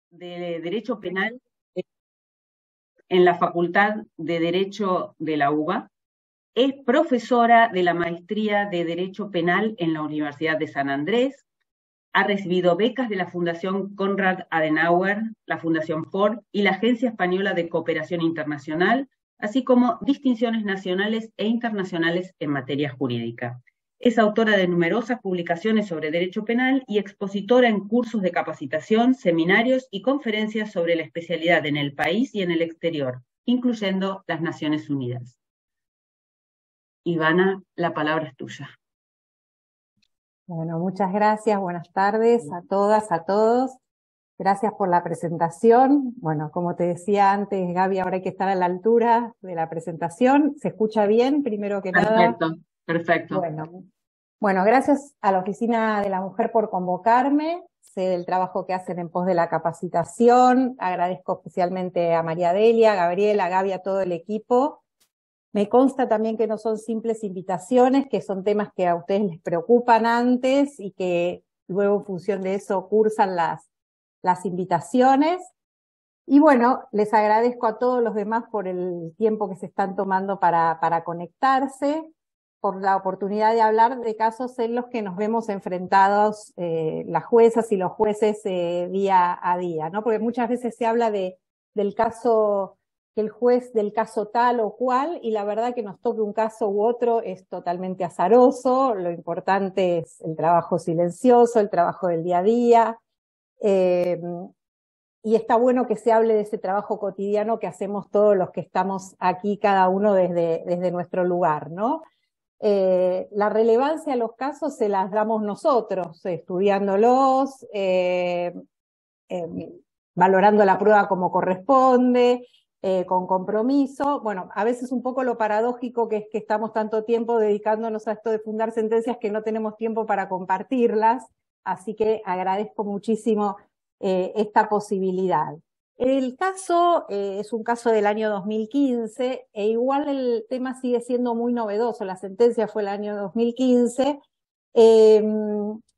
de Derecho Penal en la Facultad de Derecho de la UBA. Es profesora de la Maestría de Derecho Penal en la Universidad de San Andrés. Ha recibido becas de la Fundación Konrad Adenauer, la Fundación Ford y la Agencia Española de Cooperación Internacional, así como distinciones nacionales e internacionales en materia jurídica. Es autora de numerosas publicaciones sobre derecho penal y expositora en cursos de capacitación, seminarios y conferencias sobre la especialidad en el país y en el exterior, incluyendo las Naciones Unidas. Ivana, la palabra es tuya. Bueno, muchas gracias, buenas tardes a todas, a todos. Gracias por la presentación. Bueno, como te decía antes, Gaby, ahora hay que estar a la altura de la presentación. ¿Se escucha bien, primero que nada? Perfecto, perfecto. Bueno, gracias a la Oficina de la Mujer por convocarme. Sé del trabajo que hacen en pos de la capacitación. Agradezco especialmente a María Delia, a Gabriela, a Gaby, a todo el equipo. Me consta también que no son simples invitaciones, que son temas que a ustedes les preocupan antes y que luego en función de eso cursan las invitaciones. Y bueno, les agradezco a todos los demás por el tiempo que se están tomando para conectarse, por la oportunidad de hablar de casos en los que nos vemos enfrentados las juezas y los jueces día a día, ¿no? Porque muchas veces se habla del caso, que el juez del caso tal o cual, y la verdad que nos toque un caso u otro es totalmente azaroso. Lo importante es el trabajo silencioso, el trabajo del día a día, y está bueno que se hable de ese trabajo cotidiano que hacemos todos los que estamos aquí, cada uno desde nuestro lugar, ¿no? La relevancia de los casos se las damos nosotros, estudiándolos, valorando la prueba como corresponde, con compromiso. Bueno, a veces un poco lo paradójico que es que estamos tanto tiempo dedicándonos a esto de fundar sentencias que no tenemos tiempo para compartirlas, así que agradezco muchísimo esta posibilidad. El caso es un caso del año 2015 e igual el tema sigue siendo muy novedoso. La sentencia fue el año 2015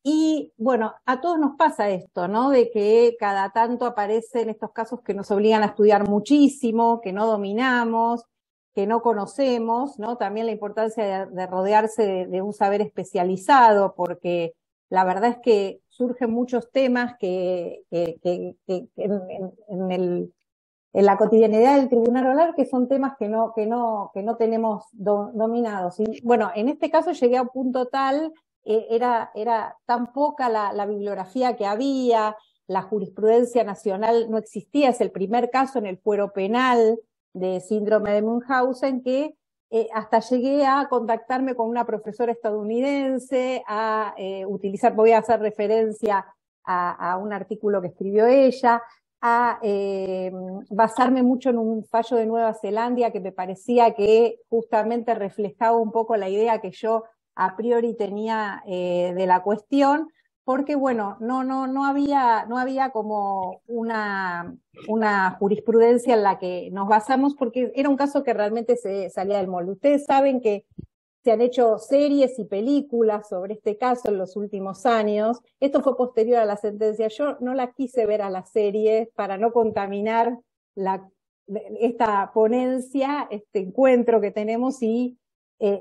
y bueno, a todos nos pasa esto, ¿no? De que cada tanto aparecen estos casos que nos obligan a estudiar muchísimo, que no dominamos, que no conocemos, ¿no? También la importancia de rodearse de un saber especializado, porque la verdad es que surgen muchos temas que en la cotidianidad del tribunal oral, que son temas que no tenemos dominados. Y bueno, en este caso llegué a un punto tal, era tan poca la bibliografía que había, la jurisprudencia nacional no existía, es el primer caso en el fuero penal de síndrome de Münchhausen que hasta llegué a contactarme con una profesora estadounidense, a utilizar, voy a hacer referencia a un artículo que escribió ella, a basarme mucho en un fallo de Nueva Zelanda que me parecía que justamente reflejaba un poco la idea que yo a priori tenía de la cuestión, porque bueno, no había como una jurisprudencia en la que nos basamos, porque era un caso que realmente se salía del molde. Ustedes saben que se han hecho series y películas sobre este caso en los últimos años. Esto fue posterior a la sentencia. Yo no la quise ver a la serie para no contaminar esta ponencia, este encuentro que tenemos y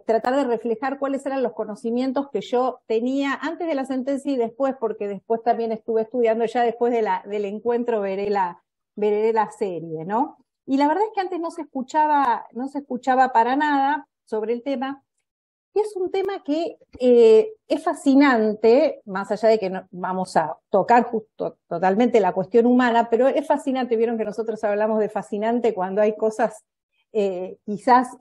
tratar de reflejar cuáles eran los conocimientos que yo tenía antes de la sentencia y después, porque después también estuve estudiando, ya después del encuentro veré la serie, ¿no? Y la verdad es que antes no se escuchaba para nada sobre el tema, y es un tema que es fascinante, más allá de que no vamos a tocar justo totalmente la cuestión humana, pero es fascinante. Vieron que nosotros hablamos de fascinante cuando hay cosas quizás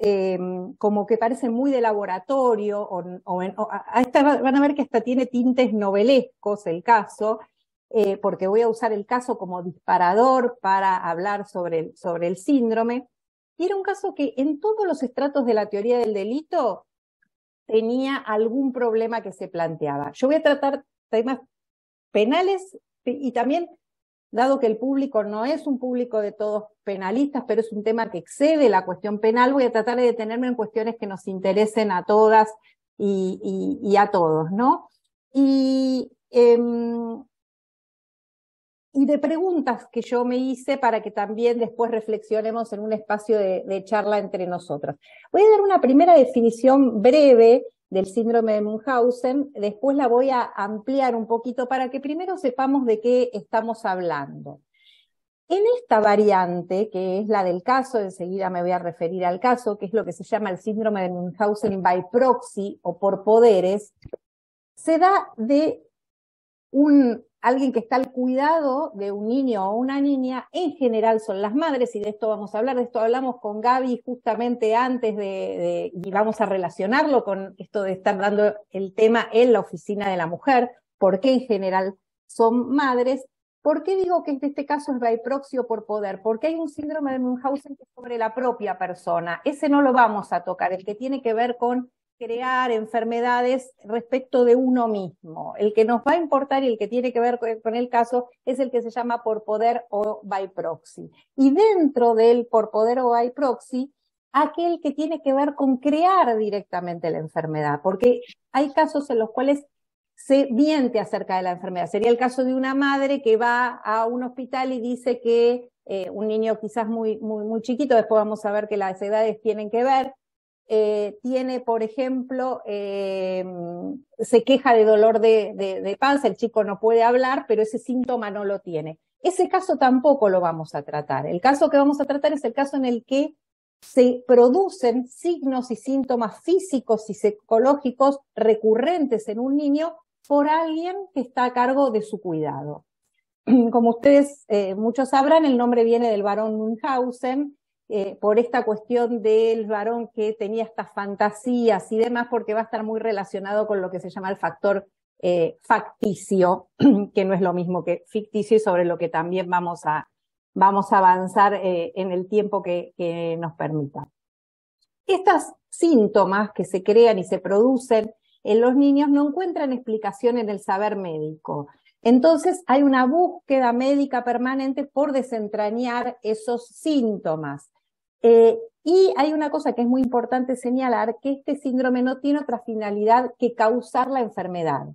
como que parecen muy de laboratorio, van a ver que hasta tiene tintes novelescos el caso, porque voy a usar el caso como disparador para hablar sobre el síndrome. Y era un caso que en todos los estratos de la teoría del delito tenía algún problema que se planteaba. Yo voy a tratar temas penales y también, dado que el público no es un público de todos penalistas, pero es un tema que excede la cuestión penal, voy a tratar de detenerme en cuestiones que nos interesen a todas y a todos, ¿no? Y de preguntas que yo me hice para que también después reflexionemos en un espacio de charla entre nosotras. Voy a dar una primera definición breve del síndrome de Munchausen, después la voy a ampliar un poquito para que primero sepamos de qué estamos hablando. En esta variante, que es la del caso, enseguida me voy a referir al caso, que es lo que se llama el síndrome de Munchausen by proxy o por poderes, se da de alguien que está al cuidado de un niño o una niña, en general son las madres, y de esto vamos a hablar, de esto hablamos con Gaby justamente antes y vamos a relacionarlo con esto de estar dando el tema en la oficina de la mujer, por qué en general son madres. ¿Por qué digo que este caso es by proxy o por poder? Porque hay un síndrome de Munchausen que es sobre la propia persona. Ese no lo vamos a tocar, el que tiene que ver con crear enfermedades respecto de uno mismo. El que nos va a importar y el que tiene que ver con el caso es el que se llama por poder o by proxy. Y dentro del por poder o by proxy, aquel que tiene que ver con crear directamente la enfermedad, porque hay casos en los cuales se miente acerca de la enfermedad. Sería el caso de una madre que va a un hospital y dice que un niño quizás muy chiquito, después vamos a ver que las edades tienen que ver, tiene, por ejemplo, se queja de dolor de panza, el chico no puede hablar, pero ese síntoma no lo tiene. Ese caso tampoco lo vamos a tratar. El caso que vamos a tratar es el caso en el que se producen signos y síntomas físicos y psicológicos recurrentes en un niño por alguien que está a cargo de su cuidado. Como ustedes muchos sabrán, el nombre viene del varón Munchausen, por esta cuestión del varón que tenía estas fantasías y demás, porque va a estar muy relacionado con lo que se llama el factor facticio, que no es lo mismo que ficticio, y sobre lo que también vamos a avanzar en el tiempo que nos permita. Estos síntomas que se crean y se producen en los niños no encuentran explicación en el saber médico. Entonces hay una búsqueda médica permanente por desentrañar esos síntomas. Y hay una cosa que es muy importante señalar, que este síndrome no tiene otra finalidad que causar la enfermedad.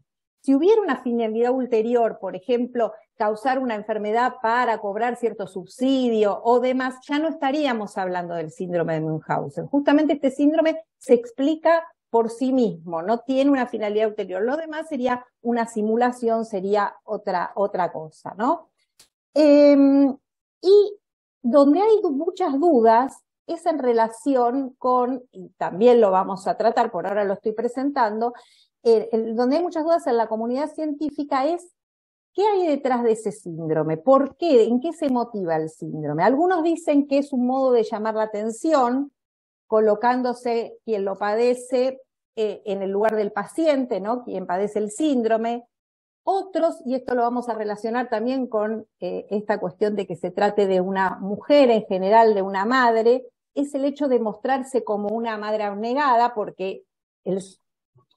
Si hubiera una finalidad ulterior, por ejemplo, causar una enfermedad para cobrar cierto subsidio o demás, ya no estaríamos hablando del síndrome de Munchausen. Justamente este síndrome se explica por sí mismo, no tiene una finalidad ulterior. Lo demás sería una simulación, sería otra cosa, ¿no? Y donde hay muchas dudas es en relación con, y también lo vamos a tratar, por ahora lo estoy presentando, donde hay muchas dudas en la comunidad científica es ¿qué hay detrás de ese síndrome? ¿Por qué? ¿En qué se motiva el síndrome? Algunos dicen que es un modo de llamar la atención, colocándose quien lo padece en el lugar del paciente, ¿no? Quien padece el síndrome. Otros, y esto lo vamos a relacionar también con esta cuestión de que se trate de una mujer en general, de una madre, es el hecho de mostrarse como una madre abnegada, porque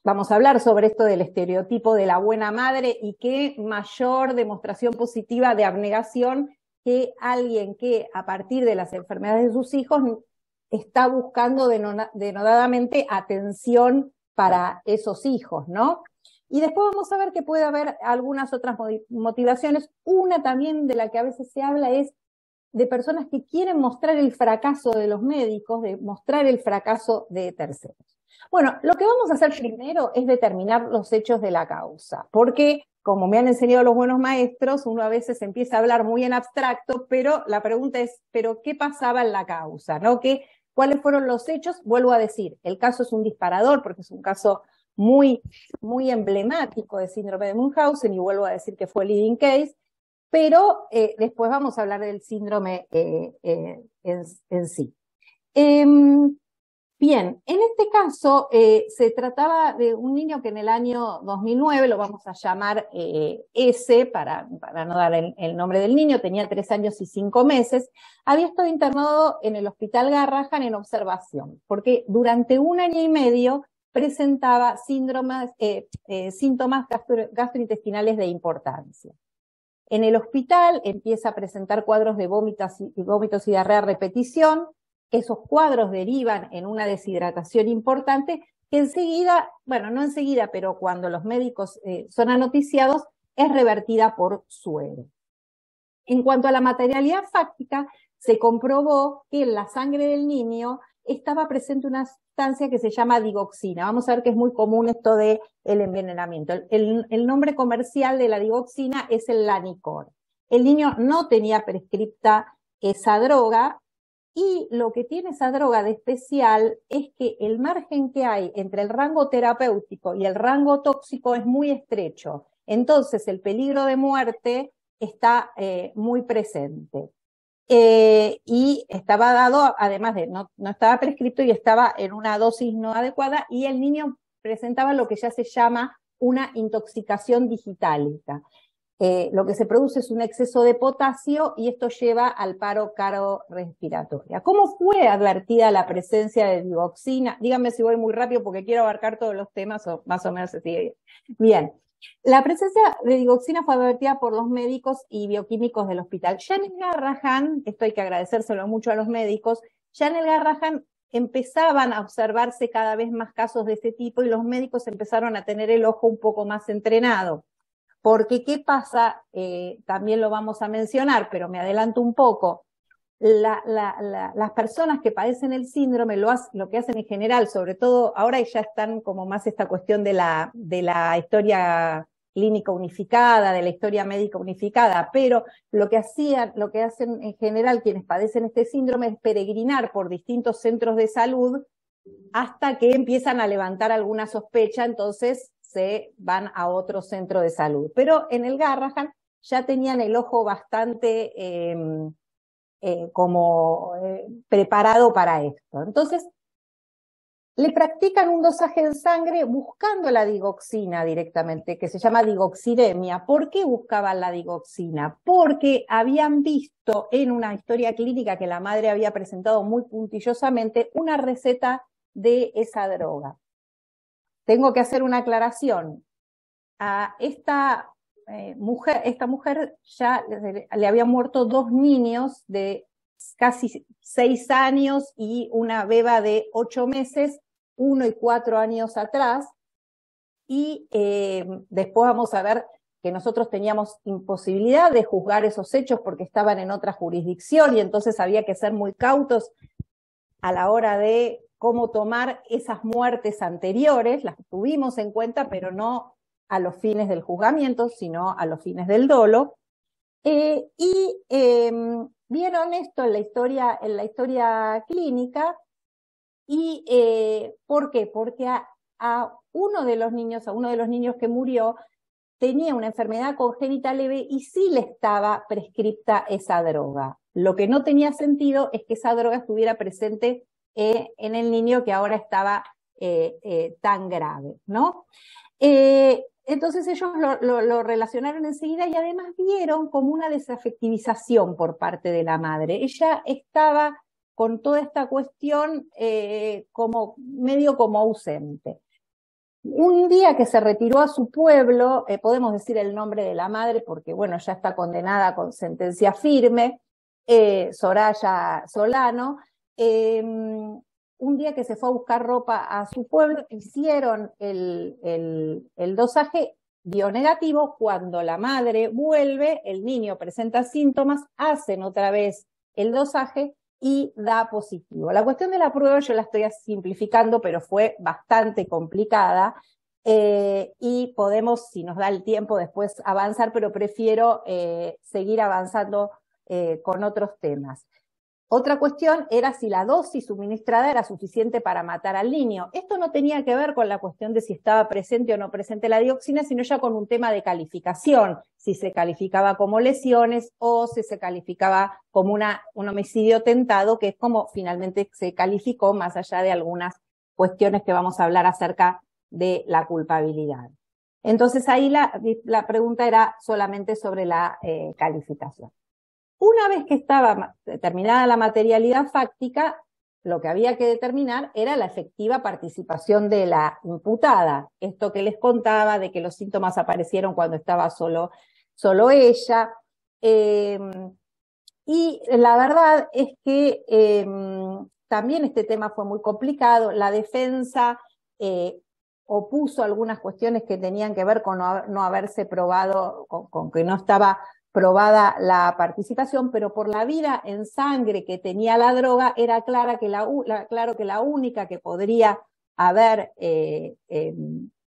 vamos a hablar sobre esto del estereotipo de la buena madre y qué mayor demostración positiva de abnegación que alguien que a partir de las enfermedades de sus hijos está buscando denodadamente atención para esos hijos, ¿no? Y después vamos a ver que puede haber algunas otras motivaciones. Una también de la que a veces se habla es de personas que quieren mostrar el fracaso de los médicos, de mostrar el fracaso de terceros. Bueno, lo que vamos a hacer primero es determinar los hechos de la causa, porque, como me han enseñado los buenos maestros, uno a veces empieza a hablar muy en abstracto, pero la pregunta es, ¿pero qué pasaba en la causa? ¿No? ¿Cuáles fueron los hechos? Vuelvo a decir, el caso es un disparador, porque es un caso muy emblemático de síndrome de Munchausen, y vuelvo a decir que fue el leading case, pero después vamos a hablar del síndrome en sí. Bien, en este caso se trataba de un niño que en el año 2009, lo vamos a llamar S, para no dar el nombre del niño, tenía 3 años y 5 meses, había estado internado en el Hospital Garrahan en observación, porque durante 1 año y medio presentaba síntomas gastrointestinales de importancia. En el hospital empieza a presentar cuadros de vómitos y diarrea a repetición. Esos cuadros derivan en una deshidratación importante que enseguida, bueno, no enseguida, pero cuando los médicos son anoticiados, es revertida por suero. En cuanto a la materialidad fáctica, se comprobó que en la sangre del niño estaba presente una sustancia que se llama digoxina. Vamos a ver que es muy común esto del envenenamiento. El nombre comercial de la digoxina es el Lanicor. El niño no tenía prescripta esa droga, y lo que tiene esa droga de especial es que el margen que hay entre el rango terapéutico y el rango tóxico es muy estrecho. Entonces el peligro de muerte está muy presente. Y estaba dado, además de no estaba prescripto y estaba en una dosis no adecuada, y el niño presentaba lo que ya se llama una intoxicación digitálica. Lo que se produce es un exceso de potasio y esto lleva al paro cardiorrespiratorio. ¿Cómo fue advertida la presencia de digoxina? Díganme si voy muy rápido porque quiero abarcar todos los temas, o más o menos se sigue bien. Bien. La presencia de digoxina fue advertida por los médicos y bioquímicos del hospital. Ya en el Garrahan, esto hay que agradecérselo mucho a los médicos, ya en el Garrahan empezaban a observarse cada vez más casos de este tipo y los médicos empezaron a tener el ojo un poco más entrenado. Porque, ¿qué pasa? También lo vamos a mencionar, pero me adelanto un poco. Las personas que padecen el síndrome lo que hacen en general, sobre todo ahora ya están como más esta cuestión de la historia clínica unificada, de la historia médica unificada, pero lo que hacen en general quienes padecen este síndrome es peregrinar por distintos centros de salud hasta que empiezan a levantar alguna sospecha, entonces se van a otro centro de salud. Pero en el Garrahan ya tenían el ojo bastante preparado para esto. Entonces, le practican un dosaje en sangre buscando la digoxina directamente, que se llama digoxiremia. ¿Por qué buscaban la digoxina? Porque habían visto en una historia clínica que la madre había presentado muy puntillosamente una receta de esa droga. Tengo que hacer una aclaración. A esta mujer ya le habían muerto 2 niños de casi 6 años y una beba de 8 meses, 1 y 4 años atrás. Y después vamos a ver que nosotros teníamos imposibilidad de juzgar esos hechos porque estaban en otra jurisdicción y entonces había que ser muy cautos a la hora de cómo tomar esas muertes anteriores. Las tuvimos en cuenta, pero no a los fines del juzgamiento, sino a los fines del dolo. Vieron esto en la historia clínica. ¿Y por qué? Porque a uno de los niños que murió tenía una enfermedad congénita leve y sí le estaba prescripta esa droga. Lo que no tenía sentido es que esa droga estuviera presente en el niño que ahora estaba tan grave, ¿no? Entonces ellos lo relacionaron enseguida y además vieron como una desafectivización por parte de la madre. Ella estaba con toda esta cuestión medio como ausente. Un día que se retiró a su pueblo, podemos decir el nombre de la madre porque, bueno, ya está condenada con sentencia firme, Soraya Solano. Un día que se fue a buscar ropa a su pueblo, hicieron el dosaje, dio negativo. Cuando la madre vuelve, el niño presenta síntomas, hacen otra vez el dosaje y da positivo. La cuestión de la prueba yo la estoy simplificando, pero fue bastante complicada y podemos, si nos da el tiempo, después avanzar, pero prefiero seguir avanzando con otros temas. Otra cuestión era si la dosis suministrada era suficiente para matar al niño. Esto no tenía que ver con la cuestión de si estaba presente o no presente la dioxina, sino ya con un tema de calificación, si se calificaba como lesiones o si se calificaba como un homicidio tentado, que es como finalmente se calificó, más allá de algunas cuestiones que vamos a hablar acerca de la culpabilidad. Entonces ahí la pregunta era solamente sobre la calificación. Una vez que estaba determinada la materialidad fáctica, lo que había que determinar era la efectiva participación de la imputada. Esto que les contaba de que los síntomas aparecieron cuando estaba solo ella. Y la verdad es que también este tema fue muy complicado. La defensa opuso algunas cuestiones que tenían que ver con no haberse probado, con que no estaba probada la participación, pero por la vida en sangre que tenía la droga, era claro que la única que podría haber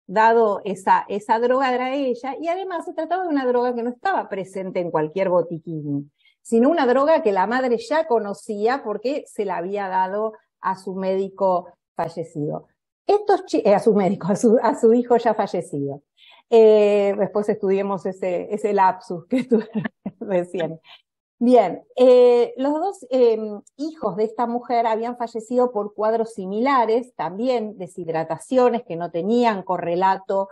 dado esa droga era ella, y además se trataba de una droga que no estaba presente en cualquier botiquín, sino una droga que la madre ya conocía porque se la había dado a su médico fallecido. A su hijo ya fallecido. Después estudiemos ese lapsus que tuve recién. Bien, los dos hijos de esta mujer habían fallecido por cuadros similares, también deshidrataciones que no tenían correlato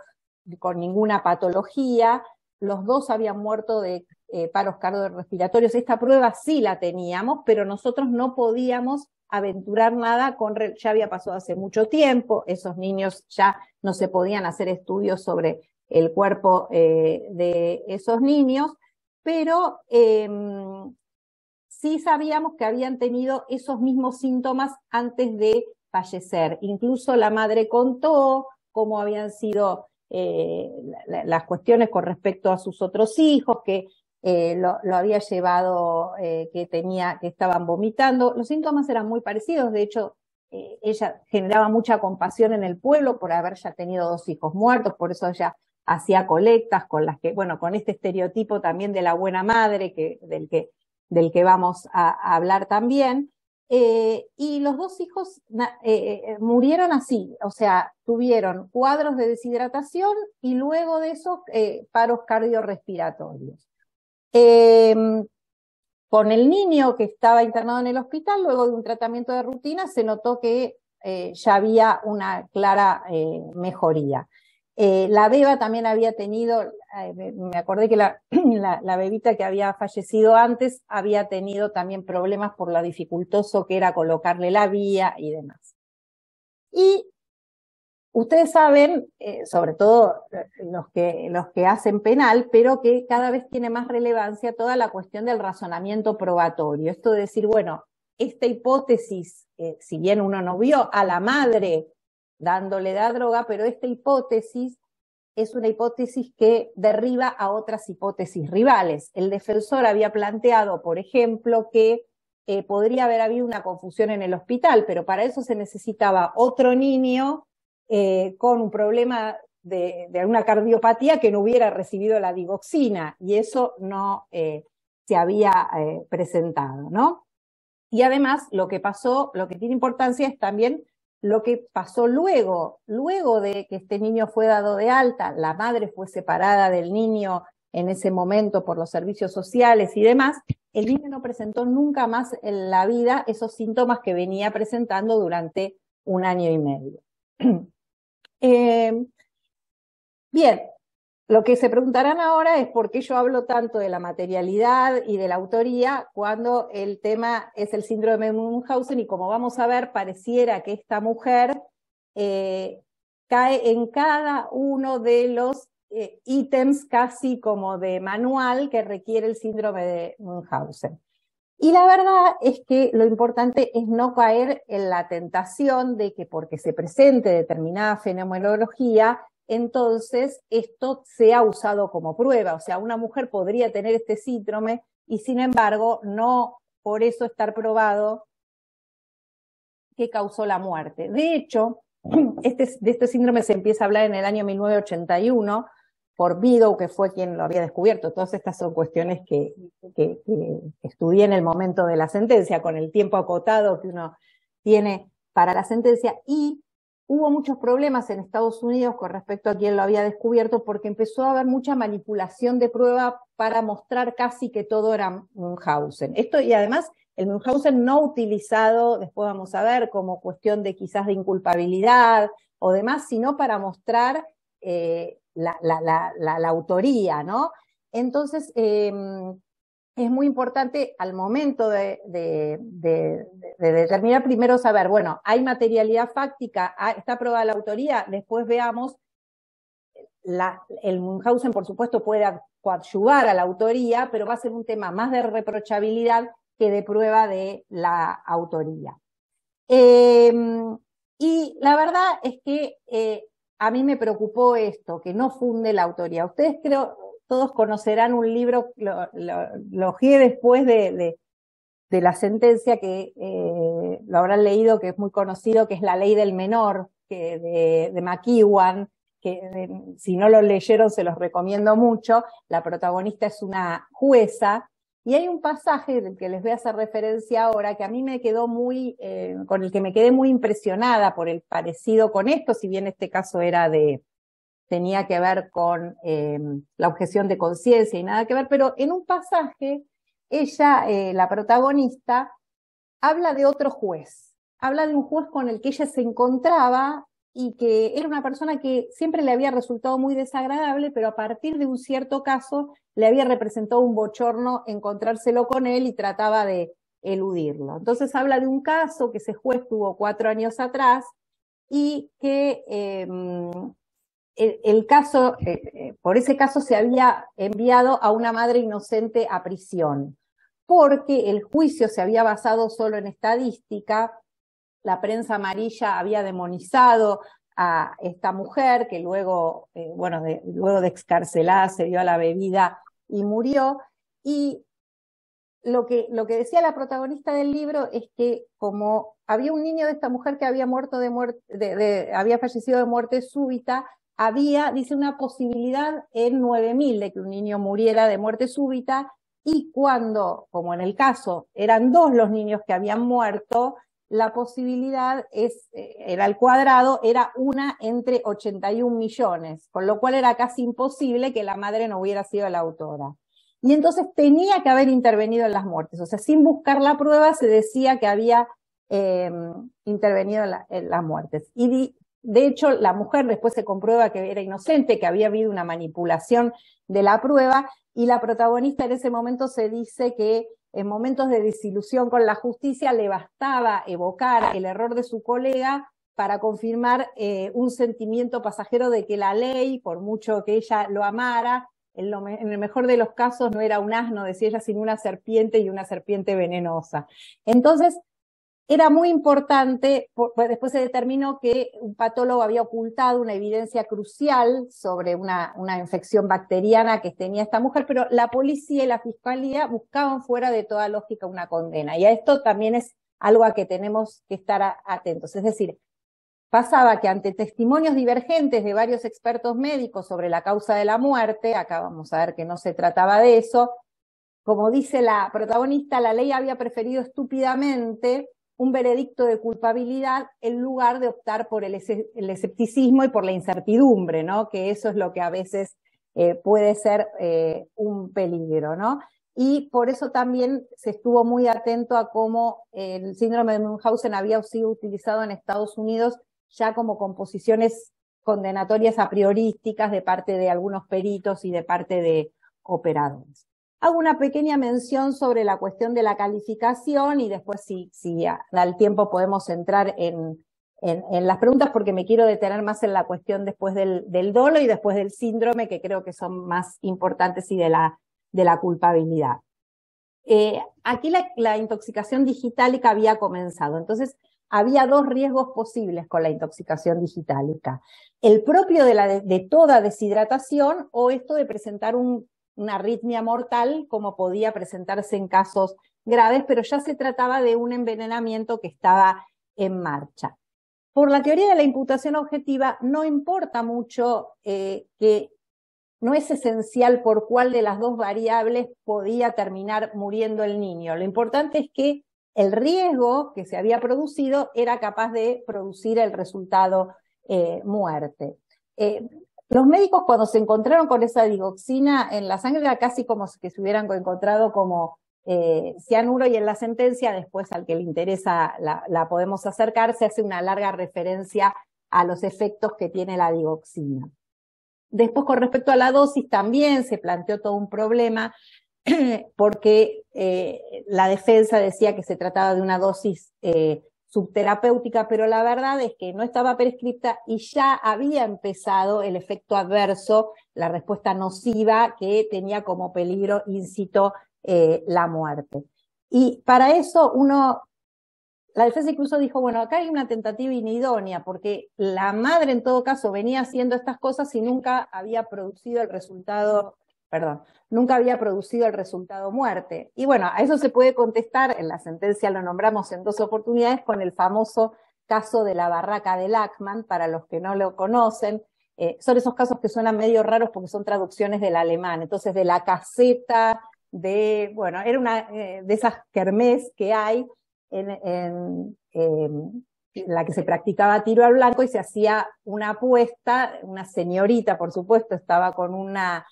con ninguna patología. Los dos habían muerto de paros cardiorrespiratorios. Esta prueba sí la teníamos, pero nosotros no podíamos aventurar nada, ya había pasado hace mucho tiempo, esos niños ya no se podían hacer estudios sobre el cuerpo de esos niños, pero sí sabíamos que habían tenido esos mismos síntomas antes de fallecer. Incluso la madre contó cómo habían sido las cuestiones con respecto a sus otros hijos, que lo había llevado, que estaban vomitando. Los síntomas eran muy parecidos, de hecho, ella generaba mucha compasión en el pueblo por haber ya tenido 2 hijos muertos, por eso ella hacía colectas con las que, bueno, con este estereotipo también de la buena madre, del que vamos a hablar también. Y los 2 hijos murieron así, o sea, tuvieron cuadros de deshidratación y luego de eso paros cardiorrespiratorios. Con el niño que estaba internado en el hospital, luego de un tratamiento de rutina, se notó que ya había una clara mejoría. La beba también había tenido, me acordé que la bebita que había fallecido antes había tenido también problemas por lo dificultoso que era colocarle la vía y demás. Y ustedes saben, sobre todo los que hacen penal, pero que cada vez tiene más relevancia toda la cuestión del razonamiento probatorio. Esto de decir, bueno, esta hipótesis, si bien uno no vio a la madre dándole la droga, pero esta hipótesis es una hipótesis que derriba a otras hipótesis rivales. El defensor había planteado, por ejemplo, que podría haber habido una confusión en el hospital, pero para eso se necesitaba otro niño con un problema de una cardiopatía que no hubiera recibido la digoxina, y eso no se había presentado, ¿no? Y además, lo que pasó, lo que tiene importancia es también lo que pasó luego de que este niño fue dado de alta, la madre fue separada del niño en ese momento por los servicios sociales y demás. El niño no presentó nunca más en la vida esos síntomas que venía presentando durante 1 año y medio. Bien, lo que se preguntarán ahora es por qué yo hablo tanto de la materialidad y de la autoría cuando el tema es el síndrome de Munchausen, y como vamos a ver, pareciera que esta mujer cae en cada uno de los ítems casi como de manual que requiere el síndrome de Munchausen. Y la verdad es que lo importante es no caer en la tentación de que porque se presente determinada fenomenología, entonces esto sea usado como prueba. O sea, una mujer podría tener este síndrome y sin embargo no por eso estar probado que causó la muerte. De hecho, de este síndrome se empieza a hablar en el año 1981 por Bidow, que fue quien lo había descubierto. Todas estas son cuestiones que estudié en el momento de la sentencia, con el tiempo acotado que uno tiene para la sentencia, y hubo muchos problemas en Estados Unidos con respecto a quién lo había descubierto, porque empezó a haber mucha manipulación de prueba para mostrar casi que todo era Munchausen. Esto, y además, el Munchausen no utilizado, después vamos a ver, como cuestión de quizás de inculpabilidad o demás, sino para mostrar la autoría, ¿no? Entonces, es muy importante al momento de determinar primero saber, bueno, hay materialidad fáctica, está probada la autoría, después veamos, el Munchausen por supuesto puede coadyuvar a la autoría, pero va a ser un tema más de reprochabilidad que de prueba de la autoría. Y la verdad es que a mí me preocupó esto, que no funde la autoría. Ustedes creo todos conocerán un libro, lo ojeé después de la sentencia, que lo habrán leído, que es muy conocido, que es La Ley del Menor, de McEwan, que si no lo leyeron se los recomiendo mucho. La protagonista es una jueza, y hay un pasaje del que les voy a hacer referencia ahora, que a mí me quedó con el que me quedé muy impresionada por el parecido con esto, si bien este caso tenía que ver con la objeción de conciencia y nada que ver, pero en un pasaje ella, la protagonista, habla de otro juez, habla de un juez con el que ella se encontraba y que era una persona que siempre le había resultado muy desagradable, pero a partir de un cierto caso le había representado un bochorno encontrárselo con él y trataba de eludirlo. Entonces habla de un caso que ese juez tuvo 4 años atrás y que el caso, por ese caso se había enviado a una madre inocente a prisión, porque el juicio se había basado solo en estadística. La prensa amarilla había demonizado a esta mujer, que luego, luego de excarcelada se dio a la bebida y murió. Y lo que decía la protagonista del libro es que como había un niño de esta mujer que había había fallecido de muerte súbita, dice, una posibilidad en 9.000 de que un niño muriera de muerte súbita, y cuando, como en el caso, eran 2 los niños que habían muerto, la posibilidad era al cuadrado, era 1 entre 81 millones, con lo cual era casi imposible que la madre no hubiera sido la autora. Y entonces tenía que haber intervenido en las muertes, o sea, sin buscar la prueba se decía que había intervenido en las muertes. Y de hecho, la mujer después se comprueba que era inocente, que había habido una manipulación de la prueba, y la protagonista en ese momento se dice que en momentos de desilusión con la justicia le bastaba evocar el error de su colega para confirmar un sentimiento pasajero de que la ley, por mucho que ella lo amara, en el mejor de los casos no era un asno, decía ella, sino una serpiente, y una serpiente venenosa. Entonces, era muy importante, pues después se determinó que un patólogo había ocultado una evidencia crucial sobre una infección bacteriana que tenía esta mujer, pero la policía y la fiscalía buscaban fuera de toda lógica una condena. Y a esto también es algo a que tenemos que estar atentos. Es decir, pasaba que ante testimonios divergentes de varios expertos médicos sobre la causa de la muerte, acá vamos a ver que no se trataba de eso, como dice la protagonista, la ley había preferido estúpidamente un veredicto de culpabilidad en lugar de optar por el escepticismo y por la incertidumbre, ¿no? Que eso es lo que a veces puede ser un peligro, ¿no? Y por eso también se estuvo muy atento a cómo el síndrome de Münchhausen había sido utilizado en Estados Unidos ya como composiciones condenatorias a priorísticas de parte de algunos peritos y de parte de operadores. Hago una pequeña mención sobre la cuestión de la calificación y después si al tiempo podemos entrar en las preguntas, porque me quiero detener más en la cuestión después del dolo y después del síndrome, que creo que son más importantes, y de la culpabilidad. Aquí la intoxicación digitálica había comenzado, entonces había 2 riesgos posibles con la intoxicación digitálica. El propio de toda deshidratación, o esto de presentar una arritmia mortal, como podía presentarse en casos graves, pero ya se trataba de un envenenamiento que estaba en marcha. Por la teoría de la imputación objetiva, no importa mucho que no es esencial por cuál de las 2 variables podía terminar muriendo el niño. Lo importante es que el riesgo que se había producido era capaz de producir el resultado muerte. Los médicos, cuando se encontraron con esa digoxina en la sangre, era casi como que se hubieran encontrado como cianuro, y en la sentencia, después al que le interesa la podemos acercar, se hace una larga referencia a los efectos que tiene la digoxina. Después, con respecto a la dosis, también se planteó todo un problema, porque la defensa decía que se trataba de una dosis subterapéutica, pero la verdad es que no estaba prescripta y ya había empezado el efecto adverso, la respuesta nociva, que tenía como peligro íncito la muerte. Y para eso la defensa incluso dijo, bueno, acá hay una tentativa inidónea, porque la madre en todo caso venía haciendo estas cosas y nunca había producido el resultado perdón, nunca había producido el resultado muerte. Y bueno, a eso se puede contestar, en la sentencia lo nombramos en 2 oportunidades, con el famoso caso de la barraca de Lachmann, para los que no lo conocen. Son esos casos que suenan medio raros porque son traducciones del alemán. Entonces, de la caseta, bueno, era una de esas kermés que hay en la que se practicaba tiro al blanco y se hacía una apuesta, una señorita, por supuesto, estaba con una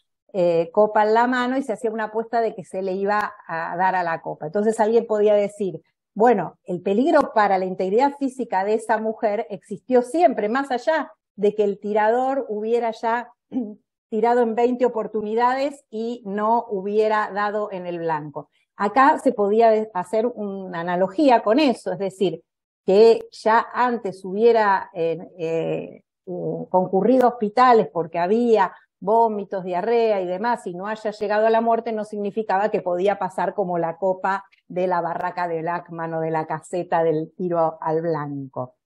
copa en la mano y se hacía una apuesta de que se le iba a dar a la copa. Entonces alguien podía decir, bueno, el peligro para la integridad física de esa mujer existió siempre, más allá de que el tirador hubiera ya tirado en 20 oportunidades y no hubiera dado en el blanco. Acá se podía hacer una analogía con eso, es decir, que ya antes hubiera concurrido a hospitales porque había vómitos, diarrea y demás, y no haya llegado a la muerte, no significaba que podía pasar como la copa de la barraca de Lachmann o de la caseta del tiro al blanco.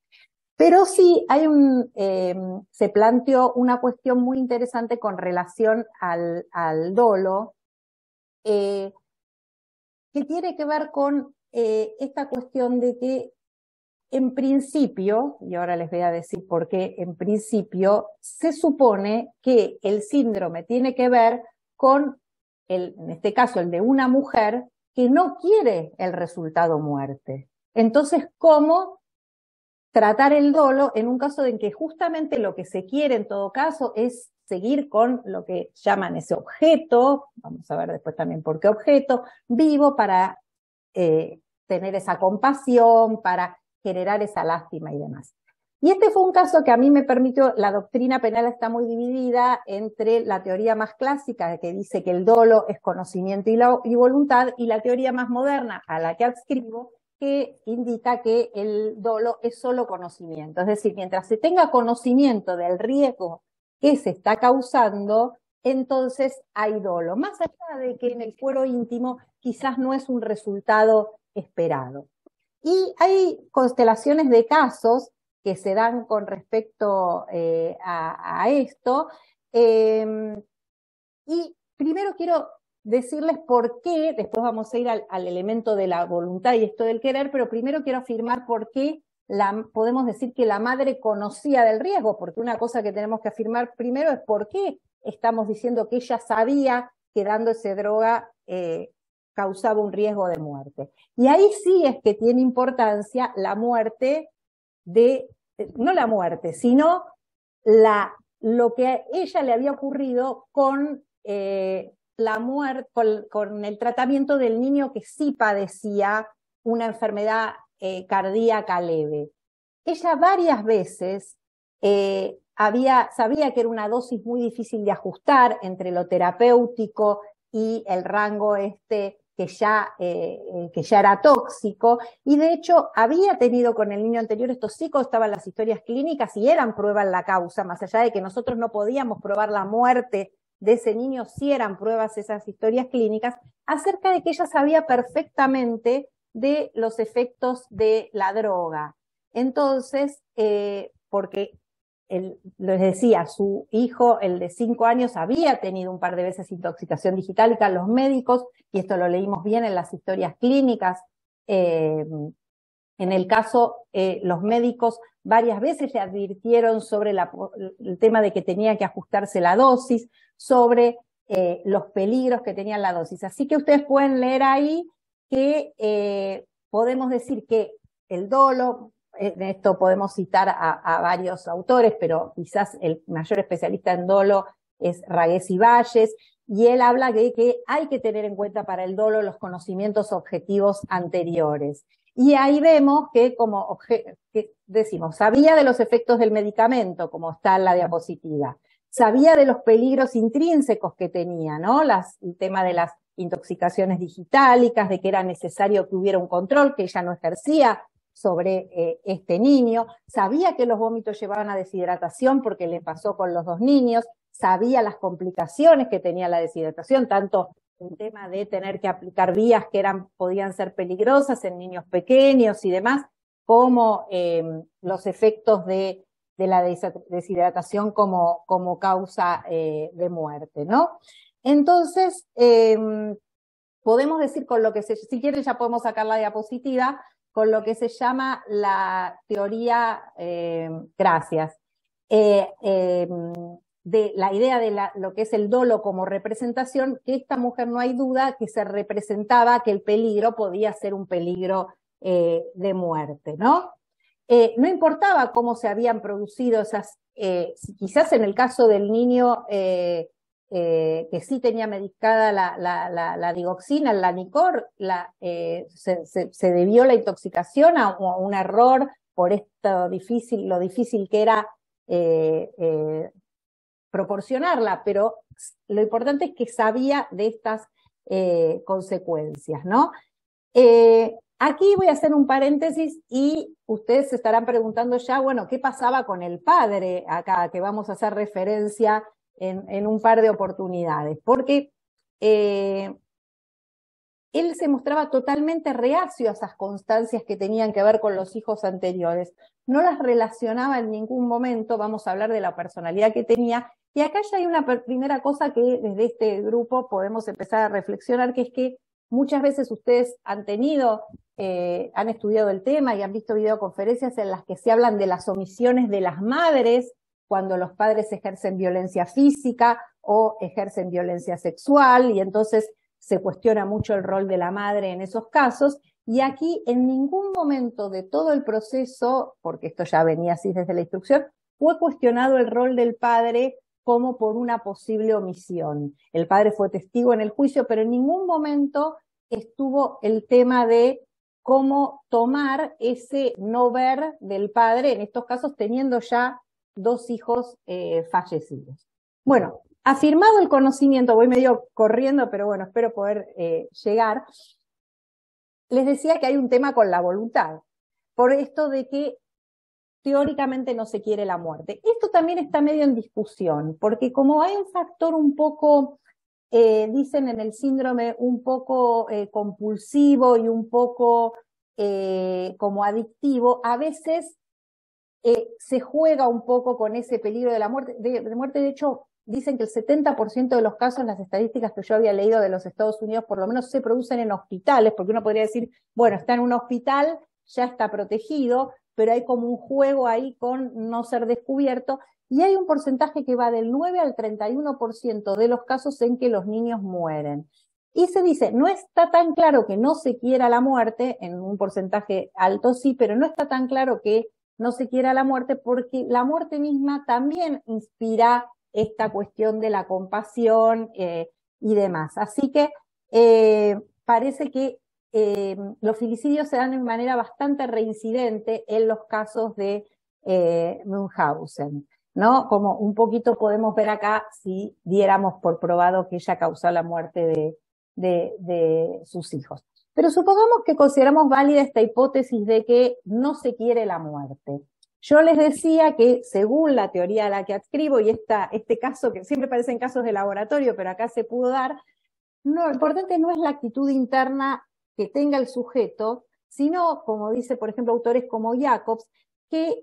Pero sí se planteó una cuestión muy interesante con relación al dolo, que tiene que ver con esta cuestión de que en principio, y ahora les voy a decir por qué, en principio se supone que el síndrome tiene que ver con, en este caso, el de una mujer que no quiere el resultado muerte. Entonces, ¿cómo tratar el dolo en un caso en que justamente lo que se quiere en todo caso es seguir con lo que llaman ese objeto, vamos a ver después también por qué objeto, vivo para tener esa compasión, para generar esa lástima y demás. Y este fue un caso que a mí me permitió, la doctrina penal está muy dividida entre la teoría más clásica, que dice que el dolo es conocimiento y voluntad, y la teoría más moderna, a la que adscribo, que indica que el dolo es solo conocimiento. Es decir, mientras se tenga conocimiento del riesgo que se está causando, entonces hay dolo. Más allá de que en el fuero íntimo quizás no es un resultado esperado. Y hay constelaciones de casos que se dan con respecto a esto. Y primero quiero decirles por qué, después vamos a ir al elemento de la voluntad y esto del querer, pero primero quiero afirmar por qué podemos decir que la madre conocía del riesgo, porque una cosa que tenemos que afirmar primero es por qué estamos diciendo que ella sabía que dándose droga causaba un riesgo de muerte. Y ahí sí es que tiene importancia la muerte no la muerte, sino lo que a ella le había ocurrido con la muerte, con el tratamiento del niño que sí padecía una enfermedad cardíaca leve. Ella varias veces sabía que era una dosis muy difícil de ajustar entre lo terapéutico y el rango que ya era tóxico, y de hecho había tenido con el niño anterior, esto sí constaba en las historias clínicas y eran prueba en la causa, más allá de que nosotros no podíamos probar la muerte de ese niño, sí eran pruebas esas historias clínicas, acerca de que ella sabía perfectamente de los efectos de la droga. Entonces, porque les decía, su hijo, el de 5 años, había tenido un par de veces intoxicación digitálica. Los médicos, y esto lo leímos bien en las historias clínicas, en el caso, los médicos varias veces le advirtieron sobre el tema de que tenía que ajustarse la dosis, sobre los peligros que tenía la dosis. Así que ustedes pueden leer ahí que podemos decir que el dolo, en esto podemos citar a varios autores, pero quizás el mayor especialista en dolo es Ragués y Valles, y él habla de que hay que tener en cuenta para el dolo los conocimientos objetivos anteriores. Y ahí vemos que que decimos, sabía de los efectos del medicamento, como está en la diapositiva, sabía de los peligros intrínsecos que tenía, ¿no? El tema de las intoxicaciones digitálicas, de que era necesario que hubiera un control que ella no ejercía sobre este niño, sabía que los vómitos llevaban a deshidratación porque le pasó con los 2 niños, sabía las complicaciones que tenía la deshidratación, tanto el tema de tener que aplicar vías que podían ser peligrosas en niños pequeños y demás, como los efectos de la deshidratación como causa de muerte, ¿no? Entonces, podemos decir con lo que si quieren ya podemos sacar la diapositiva, con lo que se llama la teoría, gracias, de la idea de lo que es el dolo como representación, que esta mujer no hay duda que se representaba que el peligro podía ser un peligro de muerte, ¿no? No importaba cómo se habían producido esas, quizás en el caso del niño que sí tenía medicada la digoxina, el lanicor, se debió la intoxicación a un error por lo difícil que era proporcionarla, pero lo importante es que sabía de estas consecuencias, ¿no? Aquí voy a hacer un paréntesis y ustedes se estarán preguntando ya, bueno, ¿qué pasaba con el padre acá? Que vamos a hacer referencia en un par de oportunidades, porque él se mostraba totalmente reacio a esas constancias que tenían que ver con los hijos anteriores. No las relacionaba en ningún momento, vamos a hablar de la personalidad que tenía, y acá ya hay una primera cosa que desde este grupo podemos empezar a reflexionar, que es que muchas veces ustedes han estudiado el tema y han visto videoconferencias en las que se hablan de las omisiones de las madres cuando los padres ejercen violencia física o ejercen violencia sexual, y entonces se cuestiona mucho el rol de la madre en esos casos, y aquí en ningún momento de todo el proceso, porque esto ya venía así desde la instrucción, fue cuestionado el rol del padre como por una posible omisión. El padre fue testigo en el juicio, pero en ningún momento estuvo el tema de cómo tomar ese no ver del padre, en estos casos teniendo ya 2 hijos fallecidos. Bueno, afirmado el conocimiento, voy medio corriendo, pero bueno, espero poder llegar. Les decía que hay un tema con la voluntad, por esto de que teóricamente no se quiere la muerte. Esto también está medio en discusión, porque como hay un factor un poco, dicen en el síndrome, un poco compulsivo y un poco como adictivo, a veces se juega un poco con ese peligro de la muerte. De hecho, dicen que el 70% de los casos, en las estadísticas que yo había leído de los Estados Unidos, por lo menos se producen en hospitales, porque uno podría decir, bueno, está en un hospital, ya está protegido, pero hay como un juego ahí con no ser descubierto, y hay un porcentaje que va del 9 al 31% de los casos en que los niños mueren. Y se dice, no está tan claro que no se quiera la muerte, en un porcentaje alto sí, pero no está tan claro que no se quiera la muerte, porque la muerte misma también inspira esta cuestión de la compasión y demás. Así que parece que los filicidios se dan de manera bastante reincidente en los casos de Münchhausen, ¿no? Como un poquito podemos ver acá si diéramos por probado que ella causó la muerte de sus hijos. Pero supongamos que consideramos válida esta hipótesis de que no se quiere la muerte. Yo les decía que según la teoría a la que adscribo, y este caso que siempre parecen casos de laboratorio, pero acá se pudo dar, no, lo importante no es la actitud interna que tenga el sujeto, sino, como dice, por ejemplo, autores como Jacobs, que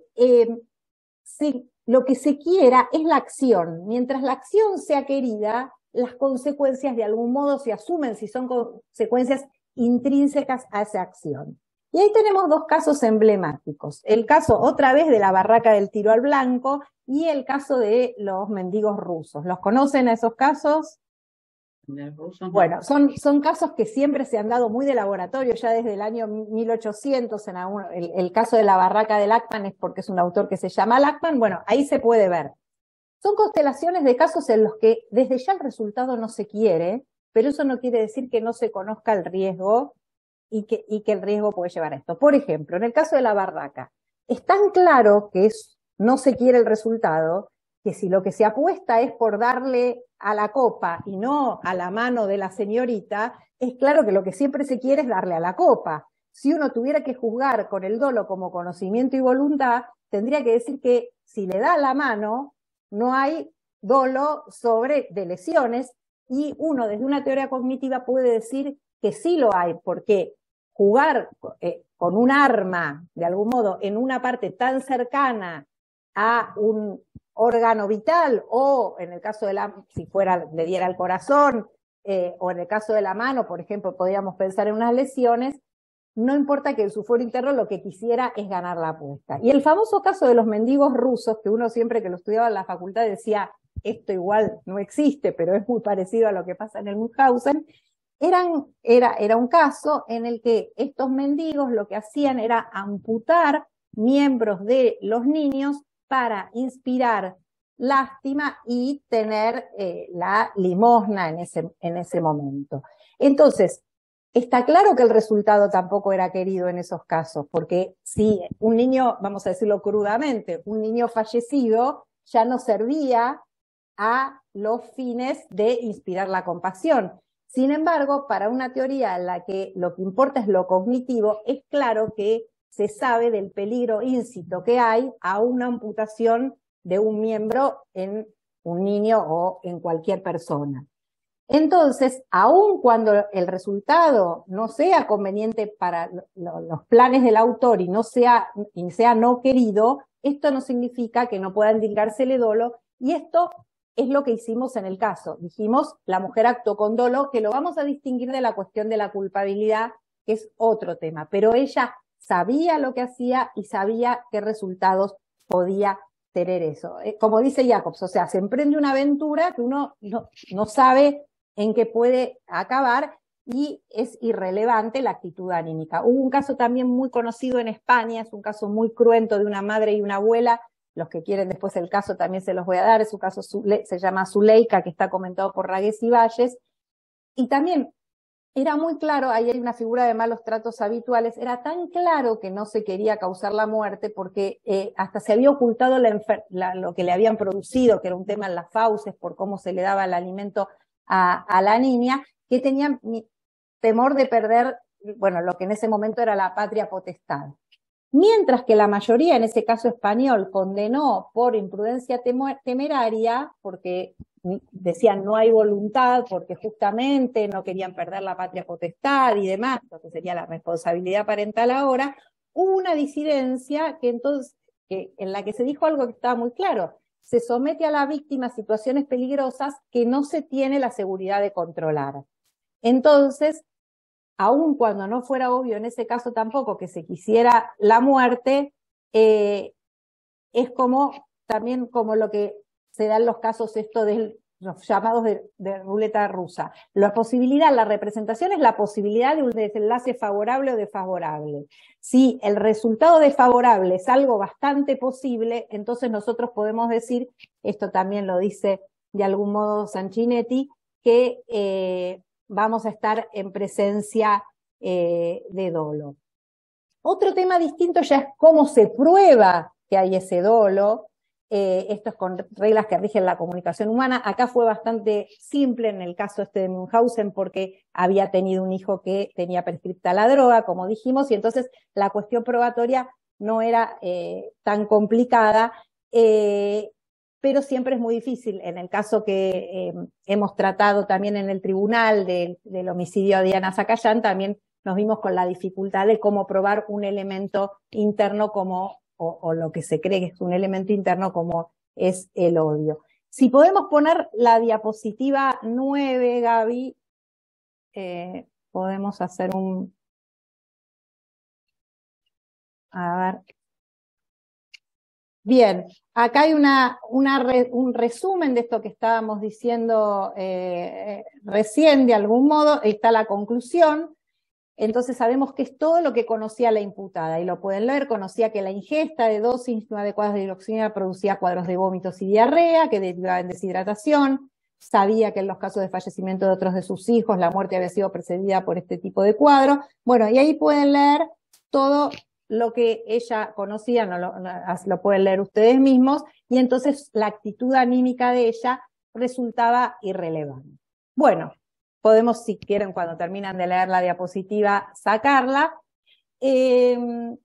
lo que se quiera es la acción. Mientras la acción sea querida, las consecuencias de algún modo se asumen si son consecuencias intrínsecas a esa acción. Y ahí tenemos 2 casos emblemáticos. El caso, otra vez, de la barraca del tiro al blanco y el caso de los mendigos rusos. ¿Los conocen a esos casos? Bueno, son casos que siempre se han dado muy de laboratorio, ya desde el año 1800. El caso de la barraca de Lachmann es porque es un autor que se llama Lachmann. Bueno, ahí se puede ver. Son constelaciones de casos en los que desde ya el resultado no se quiere, pero eso no quiere decir que no se conozca el riesgo y que el riesgo puede llevar a esto. Por ejemplo, en el caso de la barraca, es tan claro que no se quiere el resultado, que si lo que se apuesta es por darle a la copa y no a la mano de la señorita, es claro que lo que siempre se quiere es darle a la copa. Si uno tuviera que juzgar con el dolo como conocimiento y voluntad, tendría que decir que si le da la mano, no hay dolo de lesiones, y uno desde una teoría cognitiva puede decir que sí lo hay, porque jugar con un arma, de algún modo, en una parte tan cercana a un órgano vital, o en el caso de si le diera el corazón, o en el caso de la mano, por ejemplo, podríamos pensar en unas lesiones, no importa que el sulfuro interno lo que quisiera es ganar la apuesta. Y el famoso caso de los mendigos rusos, que uno siempre que lo estudiaba en la facultad decía, esto igual no existe, pero es muy parecido a lo que pasa en el Münchhausen, era un caso en el que estos mendigos lo que hacían era amputar miembros de los niños para inspirar lástima y tener la limosna en ese momento. Entonces, está claro que el resultado tampoco era querido en esos casos, porque si un niño, vamos a decirlo crudamente, un niño fallecido ya no servía a los fines de inspirar la compasión. Sin embargo, para una teoría en la que lo que importa es lo cognitivo, es claro que se sabe del peligro íncito que hay a una amputación de un miembro en un niño o en cualquier persona. Entonces, aun cuando el resultado no sea conveniente para los planes del autor y sea no querido, esto no significa que no pueda indicársele dolo, y esto es lo que hicimos en el caso. Dijimos, la mujer actuó con dolo, que lo vamos a distinguir de la cuestión de la culpabilidad, que es otro tema, pero ella sabía lo que hacía y sabía qué resultados podía tener eso. Como dice Jacobs, o sea, se emprende una aventura que uno no sabe en qué puede acabar, y es irrelevante la actitud anímica. Hubo un caso también muy conocido en España, es un caso muy cruento de una madre y una abuela, los que quieren después el caso también se los voy a dar, es un caso, se llama Zuleika, que está comentado por Ragués y Valles, y también era muy claro, ahí hay una figura de malos tratos habituales, era tan claro que no se quería causar la muerte porque hasta se había ocultado lo que le habían producido, que era un tema en las fauces por cómo se le daba el alimento a la niña, que tenían temor de perder, bueno, lo que en ese momento era la patria potestad. Mientras que la mayoría, en ese caso español, condenó por imprudencia temeraria, porque decían no hay voluntad, porque justamente no querían perder la patria potestad y demás, lo que sería la responsabilidad parental ahora, hubo una disidencia en la que se dijo algo que estaba muy claro: se somete a la víctima a situaciones peligrosas que no se tiene la seguridad de controlar. Entonces, aun cuando no fuera obvio en ese caso tampoco que se quisiera la muerte, es también como lo que se da en los casos los llamados de ruleta rusa. La representación es la posibilidad de un desenlace favorable o desfavorable. Si el resultado desfavorable es algo bastante posible, entonces nosotros podemos decir, esto también lo dice de algún modo Sanchinetti, que vamos a estar en presencia de dolo. Otro tema distinto ya es cómo se prueba que hay ese dolo. Esto es con reglas que rigen la comunicación humana. Acá fue bastante simple en el caso de Münchhausen, porque había tenido un hijo que tenía prescripta la droga, como dijimos, y entonces la cuestión probatoria no era tan complicada, pero siempre es muy difícil. En el caso que hemos tratado también en el tribunal del homicidio de Diana Zacayán, también nos vimos con la dificultad de cómo probar un elemento interno o lo que se cree que es un elemento interno como es el odio. Si podemos poner la diapositiva 9, Gaby, podemos hacer a ver. Bien, acá hay un resumen de esto que estábamos diciendo recién, de algún modo. Está la conclusión. Entonces sabemos que es todo lo que conocía la imputada, y lo pueden leer. Conocía que la ingesta de dosis no adecuadas de dioxina producía cuadros de vómitos y diarrea que derivaban en deshidratación. Sabía que en los casos de fallecimiento de otros de sus hijos la muerte había sido precedida por este tipo de cuadro. Bueno, y ahí pueden leer todo lo que ella conocía, lo pueden leer ustedes mismos, y entonces la actitud anímica de ella resultaba irrelevante. Bueno, podemos, si quieren, cuando terminan de leer la diapositiva, sacarla. Y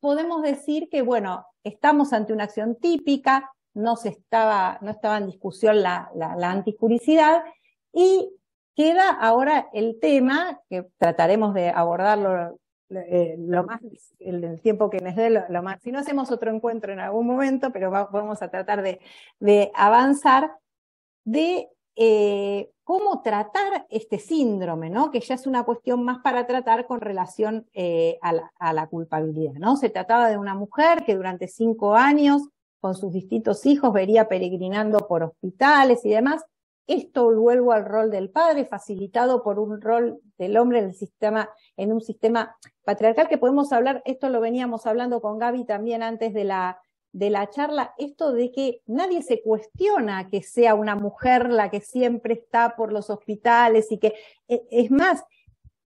podemos decir que, bueno, estamos ante una acción típica, no estaba en discusión la antijuricidad, y queda ahora el tema, que trataremos de abordarlo el tiempo que nos dé, lo más, si no hacemos otro encuentro en algún momento, pero vamos a tratar de avanzar, de cómo tratar este síndrome, ¿no? Que ya es una cuestión más para tratar con relación a la culpabilidad, ¿no? Se trataba de una mujer que durante 5 años, con sus distintos hijos, vería peregrinando por hospitales y demás. Esto vuelvo al rol del padre, facilitado por un rol del hombre en un sistema patriarcal, que podemos hablar, esto lo veníamos hablando con Gaby también antes de la charla, esto de que nadie se cuestiona que sea una mujer la que siempre está por los hospitales y que, es más,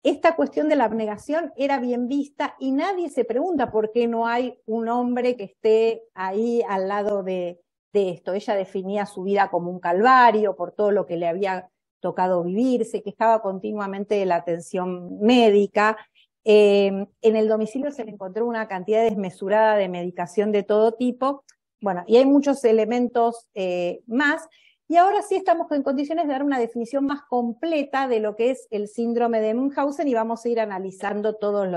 esta cuestión de la abnegación era bien vista y nadie se pregunta por qué no hay un hombre que esté ahí al lado de esto. Ella definía su vida como un calvario por todo lo que le había tocado vivir, se quejaba continuamente de la atención médica. En el domicilio se le encontró una cantidad desmesurada de medicación de todo tipo. Bueno, y hay muchos elementos más. Y ahora sí estamos en condiciones de dar una definición más completa de lo que es el síndrome de Münchhausen y vamos a ir analizando todos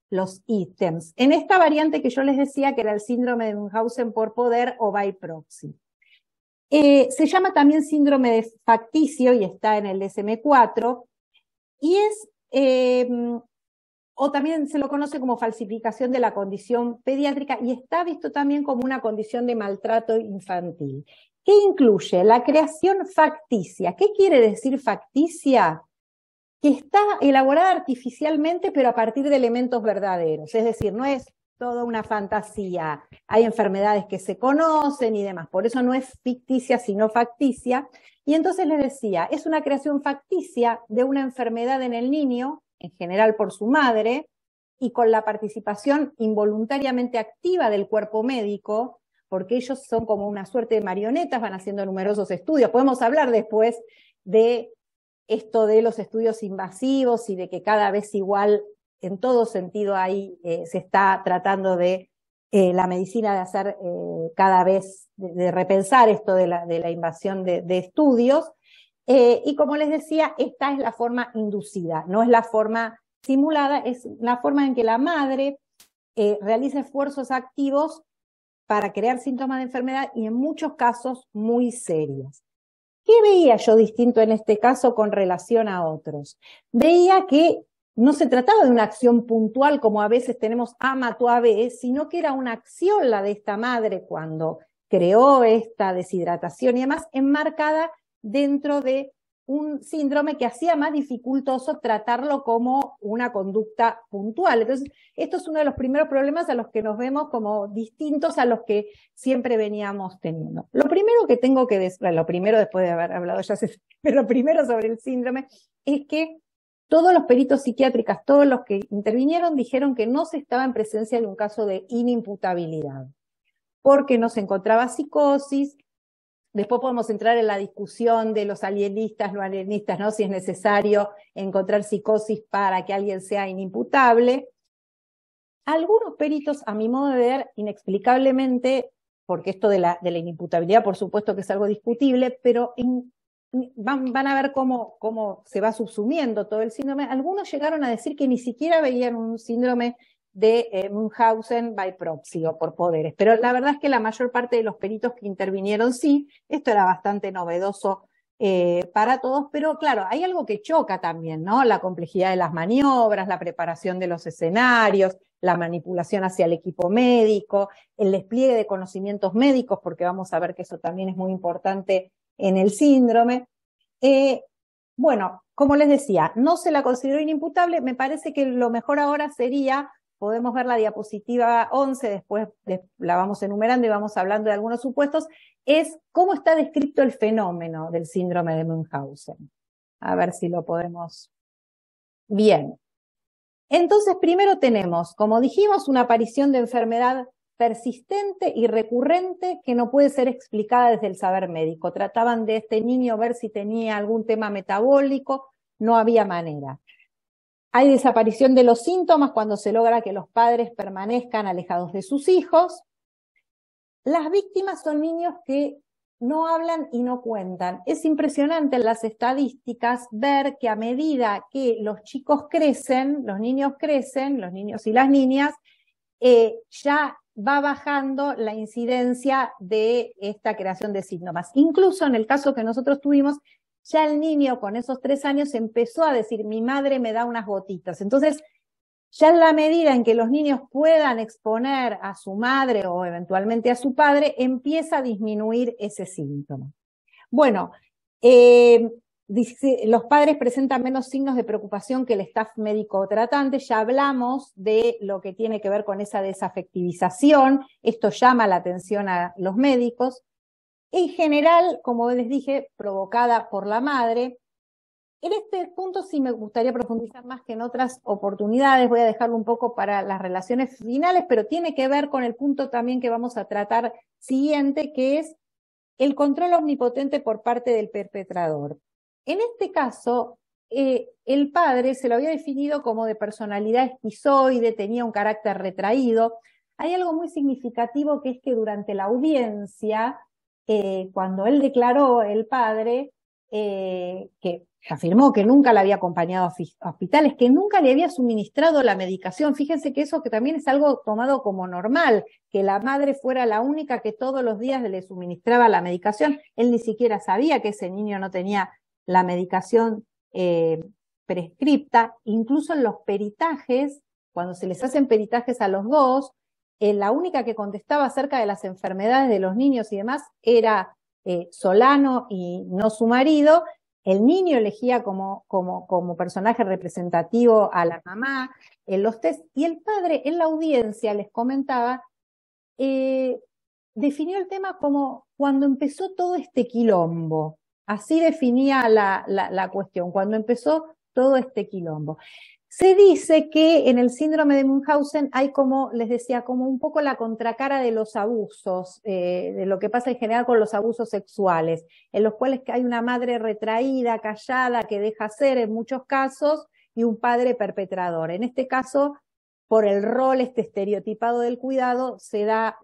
los ítems. En esta variante que yo les decía que era el síndrome de Münchhausen por poder o by proxy. Se llama también síndrome de facticio y está en el DSM-4 y es, o también se lo conoce como falsificación de la condición pediátrica y está visto también como una condición de maltrato infantil. ¿Qué incluye? La creación facticia. ¿Qué quiere decir facticia? Que está elaborada artificialmente, pero a partir de elementos verdaderos. Es decir, no es toda una fantasía. Hay enfermedades que se conocen y demás. Por eso no es ficticia, sino facticia. Y entonces les decía, es una creación facticia de una enfermedad en el niño, en general por su madre, y con la participación involuntariamente activa del cuerpo médico, porque ellos son como una suerte de marionetas, van haciendo numerosos estudios. Podemos hablar después de esto de los estudios invasivos y de que cada vez igual, en todo sentido, ahí se está tratando de la medicina de hacer cada vez, de repensar esto de la invasión de estudios. Y como les decía, esta es la forma inducida, no es la forma simulada, es la forma en que la madre realiza esfuerzos activos para crear síntomas de enfermedad y en muchos casos muy serios. ¿Qué veía yo distinto en este caso con relación a otros? Veía que no se trataba de una acción puntual como a veces tenemos A mató a B, sino que era una acción la de esta madre cuando creó esta deshidratación y demás, enmarcada dentro de un síndrome que hacía más dificultoso tratarlo como una conducta puntual. Entonces, esto es uno de los primeros problemas a los que nos vemos como distintos a los que siempre veníamos teniendo. Lo primero que tengo que decir, lo primero después de haber hablado ya, pero lo primero sobre el síndrome es que todos los peritos psiquiátricos, todos los que intervinieron, dijeron que no se estaba en presencia de un caso de inimputabilidad, porque no se encontraba psicosis. Después podemos entrar en la discusión de los alienistas, no alienistas, ¿no? Si es necesario encontrar psicosis para que alguien sea inimputable. Algunos peritos, a mi modo de ver, inexplicablemente, porque esto de la inimputabilidad, por supuesto que es algo discutible, pero van a ver cómo se va subsumiendo todo el síndrome. Algunos llegaron a decir que ni siquiera veían un síndrome de Münchhausen by proxy o por poderes, pero la verdad es que la mayor parte de los peritos que intervinieron sí, esto era bastante novedoso para todos, pero claro, hay algo que choca también, ¿no? La complejidad de las maniobras, la preparación de los escenarios, la manipulación hacia el equipo médico, el despliegue de conocimientos médicos, porque vamos a ver que eso también es muy importante en el síndrome. Bueno, como les decía, no se la consideró inimputable, me parece que lo mejor ahora sería, podemos ver la diapositiva 11, después la vamos enumerando y vamos hablando de algunos supuestos, es cómo está descrito el fenómeno del síndrome de Münchhausen. A ver si lo podemos. Bien. Entonces, primero tenemos, como dijimos, una aparición de enfermedad persistente y recurrente que no puede ser explicada desde el saber médico. Trataban de este niño ver si tenía algún tema metabólico, no había manera. Hay desaparición de los síntomas cuando se logra que los padres permanezcan alejados de sus hijos. Las víctimas son niños que no hablan y no cuentan. Es impresionante en las estadísticas ver que a medida que los chicos crecen, los niños y las niñas, ya va bajando la incidencia de esta creación de síntomas. Incluso en el caso que nosotros tuvimos, ya el niño con esos 3 años empezó a decir, mi madre me da unas gotitas. Entonces, ya en la medida en que los niños puedan exponer a su madre o eventualmente a su padre, empieza a disminuir ese síntoma. Bueno, los padres presentan menos signos de preocupación que el staff médico tratante. Ya hablamos de lo que tiene que ver con esa desafectivización. Esto llama la atención a los médicos. En general, como les dije, provocada por la madre. En este punto sí me gustaría profundizar más que en otras oportunidades. Voy a dejarlo un poco para las relaciones finales, pero tiene que ver con el punto también que vamos a tratar siguiente, que es el control omnipotente por parte del perpetrador. En este caso, el padre se lo había definido como de personalidad esquizoide, tenía un carácter retraído. Hay algo muy significativo, que es que durante la audiencia, cuando él declaró, el padre, que afirmó que nunca la había acompañado a hospitales, que nunca le había suministrado la medicación. Fíjense que eso que también es algo tomado como normal, que la madre fuera la única que todos los días le suministraba la medicación. Él ni siquiera sabía que ese niño no tenía la medicación prescripta. Incluso en los peritajes, cuando se les hacen peritajes a los dos, la única que contestaba acerca de las enfermedades de los niños y demás era Solano y no su marido. El niño elegía como personaje representativo a la mamá en los test, y el padre en la audiencia, les comentaba, definió el tema como cuando empezó todo este quilombo. Así definía la cuestión, cuando empezó todo este quilombo. Se dice que en el síndrome de Münchhausen hay, como les decía, como un poco la contracara de los abusos, de lo que pasa en general con los abusos sexuales, en los cuales hay una madre retraída, callada, que deja ser en muchos casos, y un padre perpetrador. En este caso, por el rol estereotipado del cuidado, se da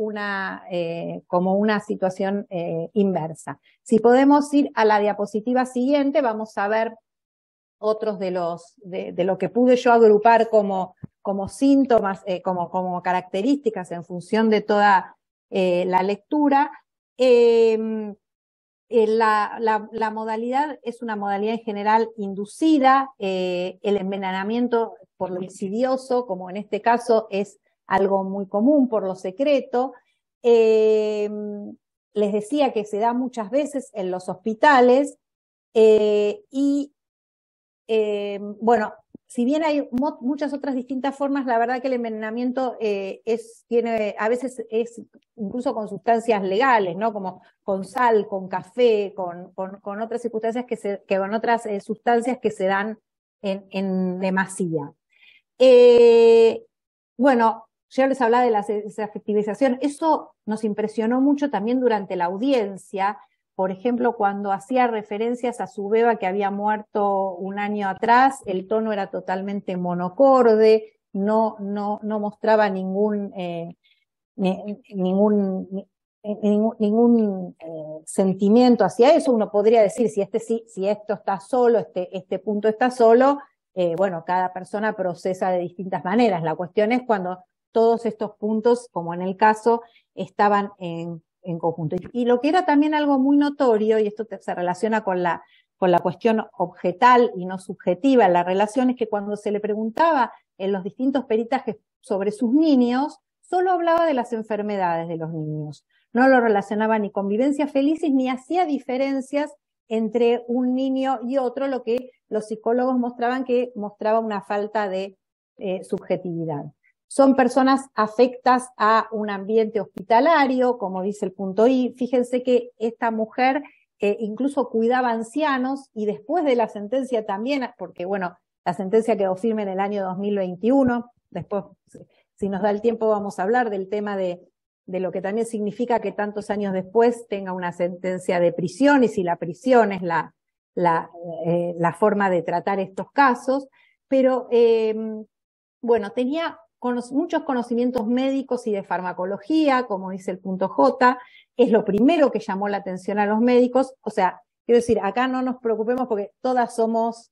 como una situación inversa. Si podemos ir a la diapositiva siguiente, vamos a ver otros de lo que pude yo agrupar como síntomas, como características en función de toda la lectura. La modalidad es una modalidad en general inducida. El envenenamiento por lo insidioso, como en este caso, es algo muy común, por lo secreto. Les decía que se da muchas veces en los hospitales, bueno, si bien hay muchas otras distintas formas, la verdad que el envenenamiento a veces es incluso con sustancias legales, ¿no? Como con sal, con café, con otras circunstancias con otras sustancias que se dan en demasía. Bueno, yo les hablaba de la desafectivización. Eso nos impresionó mucho también durante la audiencia. Por ejemplo, cuando hacía referencias a su beba que había muerto un año atrás, el tono era totalmente monocorde, no mostraba ningún sentimiento hacia eso. Uno podría decir, si esto está solo, este punto está solo, bueno, cada persona procesa de distintas maneras. La cuestión es cuando todos estos puntos, como en el caso, estaban en conjunto. Y lo que era también algo muy notorio, y esto se relaciona con la cuestión objetal y no subjetiva en la relación, es que cuando se le preguntaba en los distintos peritajes sobre sus niños, solo hablaba de las enfermedades de los niños. No lo relacionaba ni con vivencias felices, ni hacía diferencias entre un niño y otro, lo que los psicólogos mostraban que mostraba una falta de subjetividad. Son personas afectas a un ambiente hospitalario, como dice el punto I. Fíjense que esta mujer incluso cuidaba ancianos, y después de la sentencia también, porque bueno, la sentencia quedó firme en el año 2021, después, si nos da el tiempo, vamos a hablar del tema de lo que también significa que tantos años después tenga una sentencia de prisión, y si la prisión es la forma de tratar estos casos. Pero bueno, tenía muchos conocimientos médicos y de farmacología, como dice el punto J, es lo primero que llamó la atención a los médicos. O sea, quiero decir, acá no nos preocupemos porque todas somos,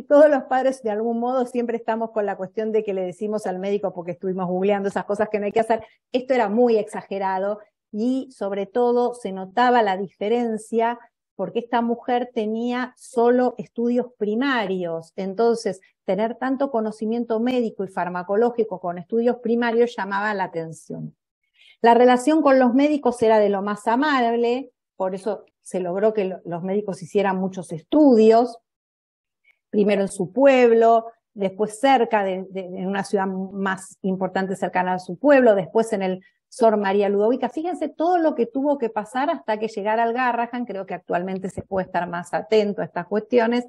todos los padres de algún modo siempre estamos con la cuestión de que le decimos al médico porque estuvimos googleando esas cosas que no hay que hacer. Esto era muy exagerado y sobre todo se notaba la diferencia porque esta mujer tenía solo estudios primarios. Entonces, tener tanto conocimiento médico y farmacológico con estudios primarios llamaba la atención. La relación con los médicos era de lo más amable, por eso se logró que los médicos hicieran muchos estudios, primero en su pueblo, después cerca en una ciudad más importante cercana a su pueblo, después en el Sor María Ludovica. Fíjense todo lo que tuvo que pasar hasta que llegara al Garrahan. Creo que actualmente se puede estar más atento a estas cuestiones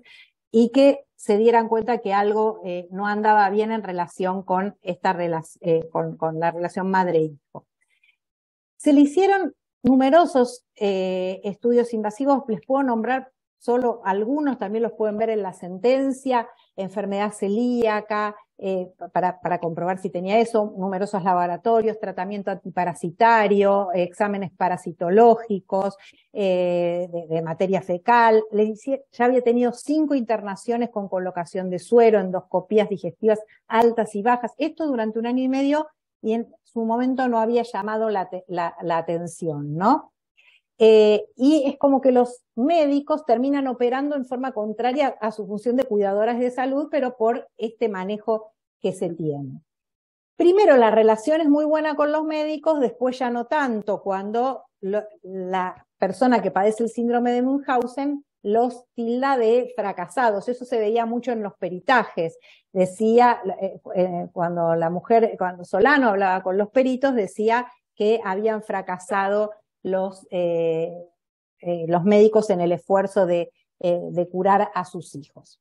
y que se dieran cuenta que algo no andaba bien en relación con, con la relación madre-hijo. Se le hicieron numerosos estudios invasivos, les puedo nombrar solo algunos, también los pueden ver en la sentencia: enfermedad celíaca, para comprobar si tenía eso, numerosos laboratorios, tratamiento antiparasitario, exámenes parasitológicos, de materia fecal. Ya había tenido 5 internaciones con colocación de suero, endoscopías digestivas altas y bajas, esto durante 1 año y medio, y en su momento no había llamado la atención, ¿no? Y es como que los médicos terminan operando en forma contraria a su función de cuidadoras de salud, pero por este manejo que se tiene. Primero, la relación es muy buena con los médicos, después ya no tanto, cuando la persona que padece el síndrome de Münchhausen los tilda de fracasados. Eso se veía mucho en los peritajes. Decía, cuando Solano hablaba con los peritos, decía que habían fracasado los médicos en el esfuerzo de curar a sus hijos.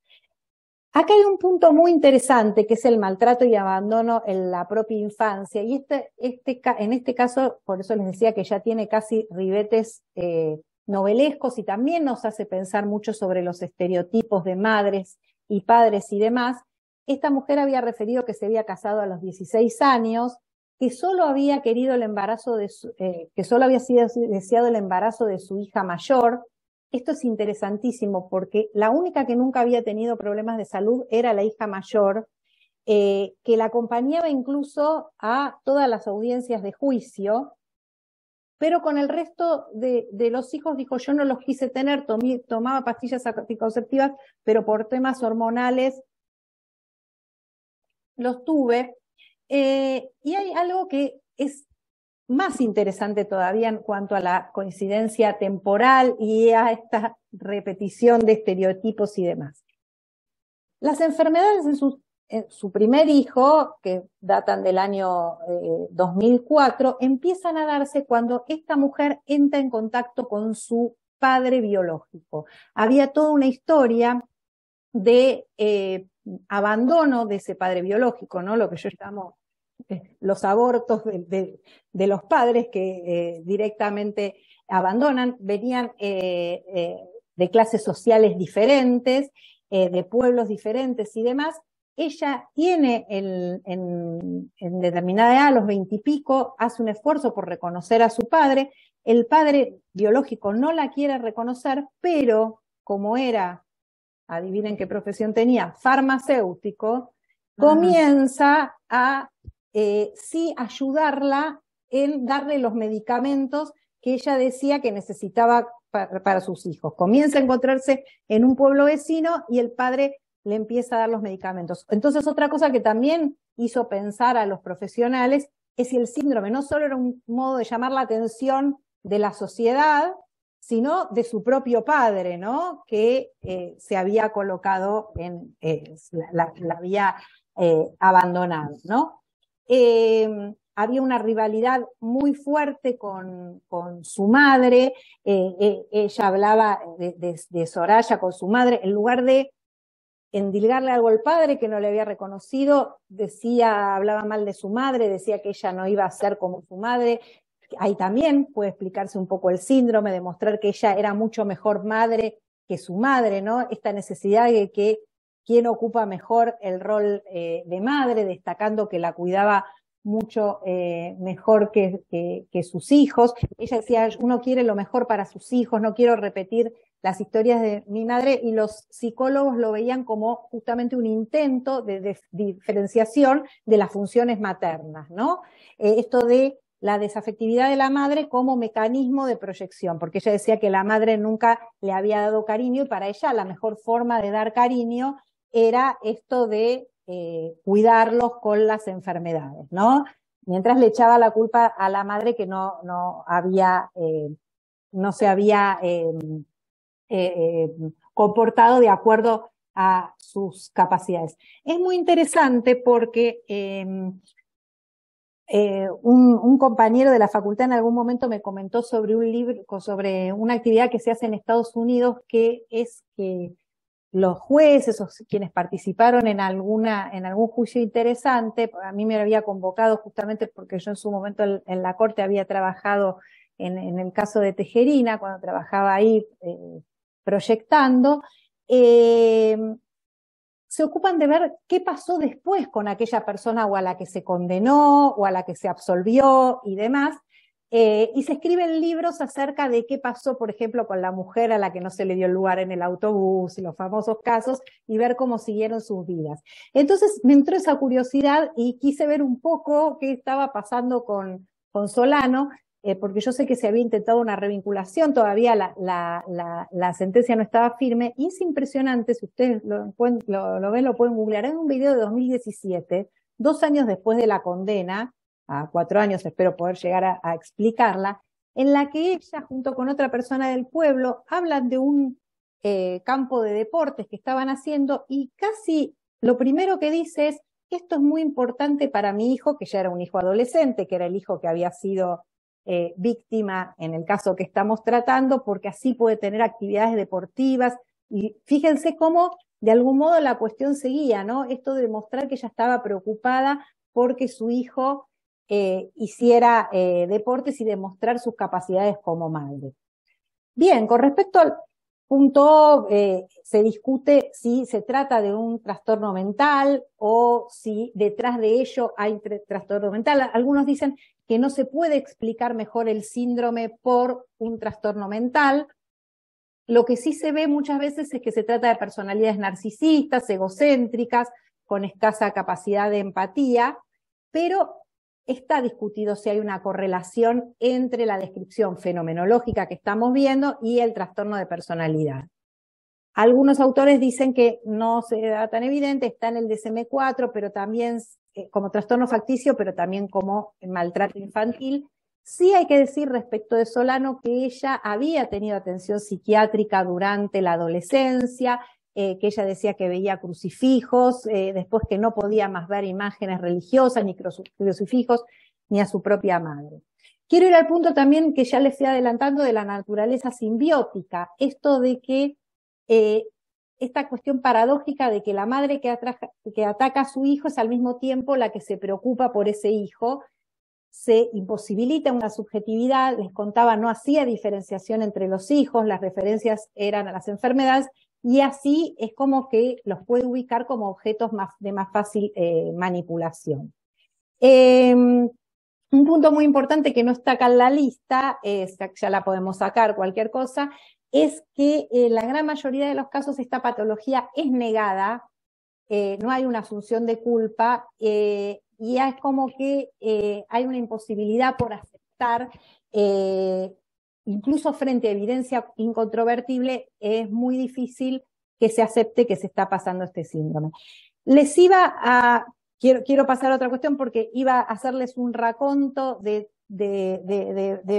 Acá hay un punto muy interesante que es el maltrato y abandono en la propia infancia, y en este caso, por eso les decía que ya tiene casi ribetes novelescos, y también nos hace pensar mucho sobre los estereotipos de madres y padres y demás. Esta mujer había referido que se había casado a los 16 años, que solo había querido el embarazo que solo había sido deseado el embarazo de su hija mayor. Esto es interesantísimo porque la única que nunca había tenido problemas de salud era la hija mayor, que la acompañaba incluso a todas las audiencias de juicio, pero con el resto de los hijos dijo: yo no los quise tener, tomaba pastillas anticonceptivas, pero por temas hormonales los tuve. Y hay algo que es más interesante todavía en cuanto a la coincidencia temporal y a esta repetición de estereotipos y demás. Las enfermedades en su primer hijo, que datan del año 2004, empiezan a darse cuando esta mujer entra en contacto con su padre biológico. Había toda una historia de abandono de ese padre biológico, ¿no? Lo que yo llamo los abortos de los padres que directamente abandonan. Venían de clases sociales diferentes, de pueblos diferentes y demás. Ella tiene en determinada edad, a los 20 y pico, hace un esfuerzo por reconocer a su padre. El padre biológico no la quiere reconocer, pero como era, adivinen qué profesión tenía, farmacéutico, comienza a sí ayudarla en darle los medicamentos que ella decía que necesitaba para sus hijos. Comienza a encontrarse en un pueblo vecino y el padre le empieza a dar los medicamentos. Entonces, otra cosa que también hizo pensar a los profesionales es si el síndrome no solo era un modo de llamar la atención de la sociedad, sino de su propio padre, ¿no? Que se había colocado la había abandonado, ¿no? Había una rivalidad muy fuerte con su madre. Ella hablaba de Soraya con su madre, en lugar de endilgarle algo al padre que no le había reconocido, hablaba mal de su madre, decía que ella no iba a ser como su madre. Ahí también puede explicarse un poco el síndrome, demostrar que ella era mucho mejor madre que su madre, ¿no? Esta necesidad de que quién ocupa mejor el rol de madre, destacando que la cuidaba mucho mejor que sus hijos. Ella decía, uno quiere lo mejor para sus hijos, no quiero repetir las historias de mi madre, y los psicólogos lo veían como justamente un intento de diferenciación de las funciones maternas, ¿no? Esto de la desafectividad de la madre como mecanismo de proyección, porque ella decía que la madre nunca le había dado cariño, y para ella la mejor forma de dar cariño era esto de cuidarlos con las enfermedades, ¿no? Mientras le echaba la culpa a la madre que no se había comportado de acuerdo a sus capacidades. Es muy interesante porque un compañero de la facultad en algún momento me comentó sobre un libro, sobre una actividad que se hace en Estados Unidos, que es que los jueces o quienes participaron en algún juicio interesante, a mí me había convocado justamente porque yo en su momento en la corte había trabajado en el caso de Tejerina, cuando trabajaba ahí proyectando, se ocupan de ver qué pasó después con aquella persona o a la que se condenó o a la que se absolvió y demás. Y se escriben libros acerca de qué pasó, por ejemplo, con la mujer a la que no se le dio el lugar en el autobús, los famosos casos, y ver cómo siguieron sus vidas. Entonces me entró esa curiosidad y quise ver un poco qué estaba pasando con Solano, porque yo sé que se había intentado una revinculación, todavía la sentencia no estaba firme, y es impresionante, si ustedes lo ven, lo pueden googlear, es un video de 2017, 2 años después de la condena, a 4 años espero poder llegar a explicarla, en la que ella, junto con otra persona del pueblo, hablan de un campo de deportes que estaban haciendo, y casi lo primero que dice es: esto es muy importante para mi hijo, que ya era un hijo adolescente, que era el hijo que había sido víctima en el caso que estamos tratando, porque así puede tener actividades deportivas. Y fíjense cómo de algún modo la cuestión seguía, ¿no? Esto de demostrar que ella estaba preocupada porque su hijo hiciera deportes y demostrar sus capacidades como madre. Bien, con respecto al punto, se discute si se trata de un trastorno mental o si detrás de ello hay trastorno mental. Algunos dicen que no se puede explicar mejor el síndrome por un trastorno mental. Lo que sí se ve muchas veces es que se trata de personalidades narcisistas, egocéntricas, con escasa capacidad de empatía, pero está discutido si hay una correlación entre la descripción fenomenológica que estamos viendo y el trastorno de personalidad. Algunos autores dicen que no se da tan evidente, está en el DSM-4, pero también como trastorno facticio, pero también como maltrato infantil. Sí hay que decir respecto de Solano que ella había tenido atención psiquiátrica durante la adolescencia, que ella decía que veía crucifijos, después que no podía más ver imágenes religiosas, ni crucifijos, ni a su propia madre. Quiero ir al punto también que ya les fui adelantando de la naturaleza simbiótica, esto de que esta cuestión paradójica de que la madre que ataca a su hijo es al mismo tiempo la que se preocupa por ese hijo. Se imposibilita una subjetividad, les contaba, no hacía diferenciación entre los hijos, las referencias eran a las enfermedades, y así es como que los puede ubicar como objetos de más fácil manipulación. Un punto muy importante que no está acá en la lista, ya la podemos sacar, cualquier cosa, es que en la gran mayoría de los casos esta patología es negada, no hay una asunción de culpa, y es como que hay una imposibilidad por aceptar, incluso frente a evidencia incontrovertible, es muy difícil que se acepte que se está pasando este síndrome. Les iba a... Quiero pasar a otra cuestión porque iba a hacerles un raconto de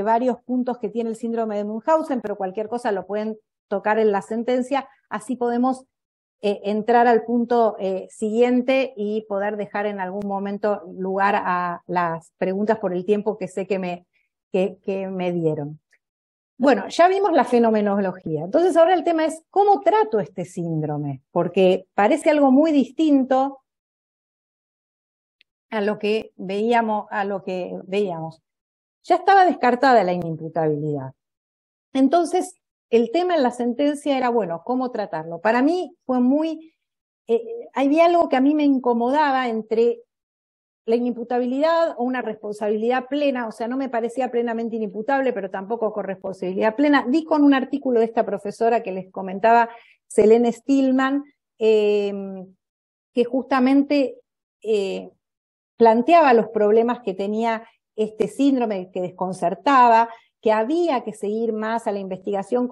varios puntos que tiene el síndrome de Munchausen, pero cualquier cosa lo pueden tocar en la sentencia, así podemos entrar al punto siguiente y poder dejar en algún momento lugar a las preguntas por el tiempo que sé que me dieron. Bueno, ya vimos la fenomenología. Entonces ahora el tema es ¿cómo trato este síndrome? Porque parece algo muy distinto a lo que veíamos. Ya estaba descartada la inimputabilidad. Entonces, el tema en la sentencia era, bueno, ¿cómo tratarlo? Para mí fue muy había algo que a mí me incomodaba entre la inimputabilidad o una responsabilidad plena, o sea, no me parecía plenamente inimputable, pero tampoco con responsabilidad plena. Di con un artículo de esta profesora que les comentaba, Selene Stillman, que justamente planteaba los problemas que tenía este síndrome, que desconcertaba, que había que seguir más a la investigación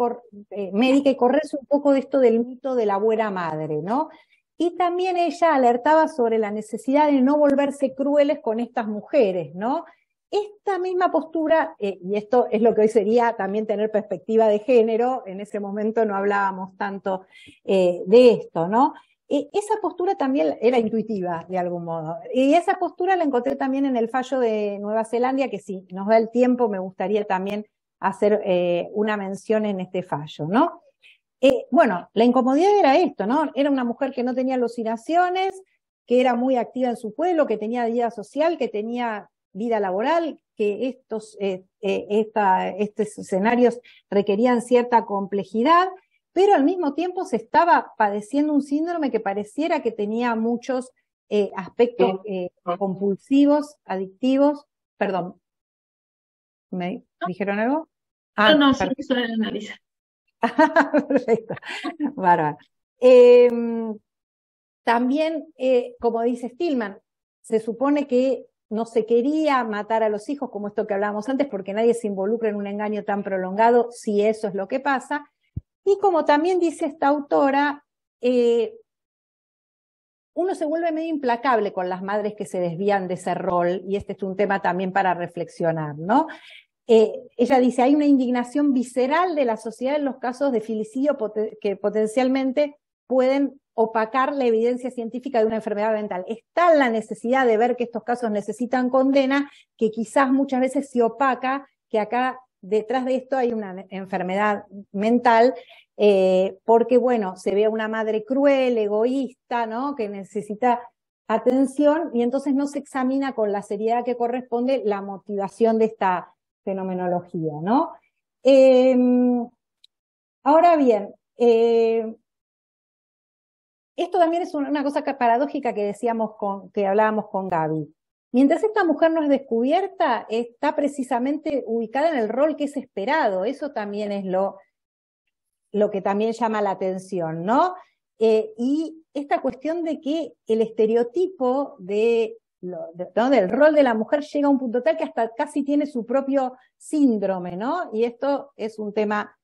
médica y correrse un poco de esto del mito de la buena madre, ¿no? Y también ella alertaba sobre la necesidad de no volverse crueles con estas mujeres, ¿no? Esta misma postura, y esto es lo que hoy sería también tener perspectiva de género, en ese momento no hablábamos tanto de esto, ¿no? Esa postura también era intuitiva, de algún modo. Y esa postura la encontré también en el fallo de Nueva Zelanda, que si nos da el tiempo me gustaría también hacer una mención en este fallo, ¿no? Bueno, la incomodidad era esto, ¿no? Era una mujer que no tenía alucinaciones, que era muy activa en su pueblo, que tenía vida social, que tenía vida laboral, que estos escenarios requerían cierta complejidad, pero al mismo tiempo se estaba padeciendo un síndrome que pareciera que tenía muchos aspectos compulsivos, adictivos. Perdón, ¿me dijeron algo? No, sí, eso era el análisis. Perfecto, bárbaro. También, como dice Stillman, se supone que no se quería matar a los hijos, como esto que hablábamos antes, porque nadie se involucra en un engaño tan prolongado, si eso es lo que pasa. Y como también dice esta autora, uno se vuelve medio implacable con las madres que se desvían de ese rol, y este es un tema también para reflexionar, ¿no? Ella dice, hay una indignación visceral de la sociedad en los casos de filicidio que potencialmente pueden opacar la evidencia científica de una enfermedad mental. Está la necesidad de ver que estos casos necesitan condena, que quizás muchas veces se opaca, que acá detrás de esto hay una enfermedad mental, porque bueno, se ve a una madre cruel, egoísta, ¿no? Que necesita atención, y entonces no se examina con la seriedad que corresponde la motivación de esta fenomenología, ¿no? Ahora bien, esto también es una cosa paradójica que que hablábamos con Gaby. Mientras esta mujer no es descubierta, está precisamente ubicada en el rol que es esperado. Eso también es lo que también llama la atención, ¿no? Y esta cuestión de que el estereotipo del rol de la mujer llega a un punto tal que hasta casi tiene su propio síndrome, ¿no? Y esto es un tema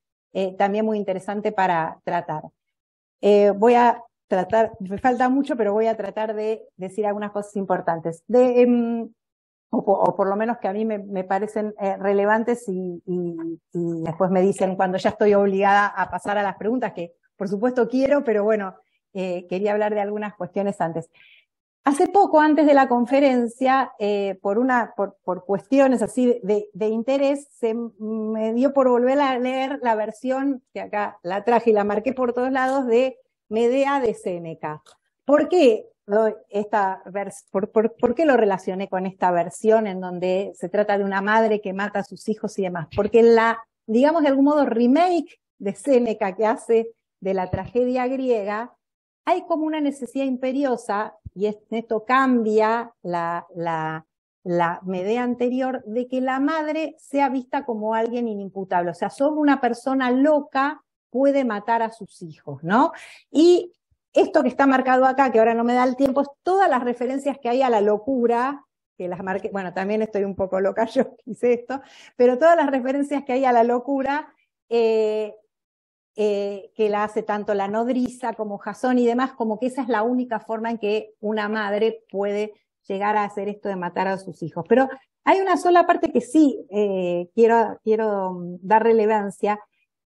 también muy interesante para tratar. Voy a tratar, me falta mucho, pero voy a tratar de decir algunas cosas importantes. O por lo menos que a mí me parecen relevantes y después me dicen cuando ya estoy obligada a pasar a las preguntas, que por supuesto quiero, pero bueno, quería hablar de algunas cuestiones antes. Hace poco, antes de la conferencia, por cuestiones así de interés, se me dio por volver a leer la versión, que acá la traje y la marqué por todos lados, de Medea de Séneca. ¿Por qué? ¿Por qué lo relacioné con esta versión en donde se trata de una madre que mata a sus hijos y demás? Porque en digamos de algún modo, remake de Séneca que hace de la tragedia griega, hay como una necesidad imperiosa, y esto cambia la Medea anterior, de que la madre sea vista como alguien inimputable. O sea, solo una persona loca puede matar a sus hijos, ¿no? Y esto que está marcado acá, que ahora no me da el tiempo, es todas las referencias que hay a la locura, que las marqué, bueno, también estoy un poco loca yo que hice esto, pero todas las referencias que hay a la locura, que la hace tanto la nodriza como Jasón y demás, como que esa es la única forma en que una madre puede llegar a hacer esto de matar a sus hijos. Pero hay una sola parte que sí quiero dar relevancia,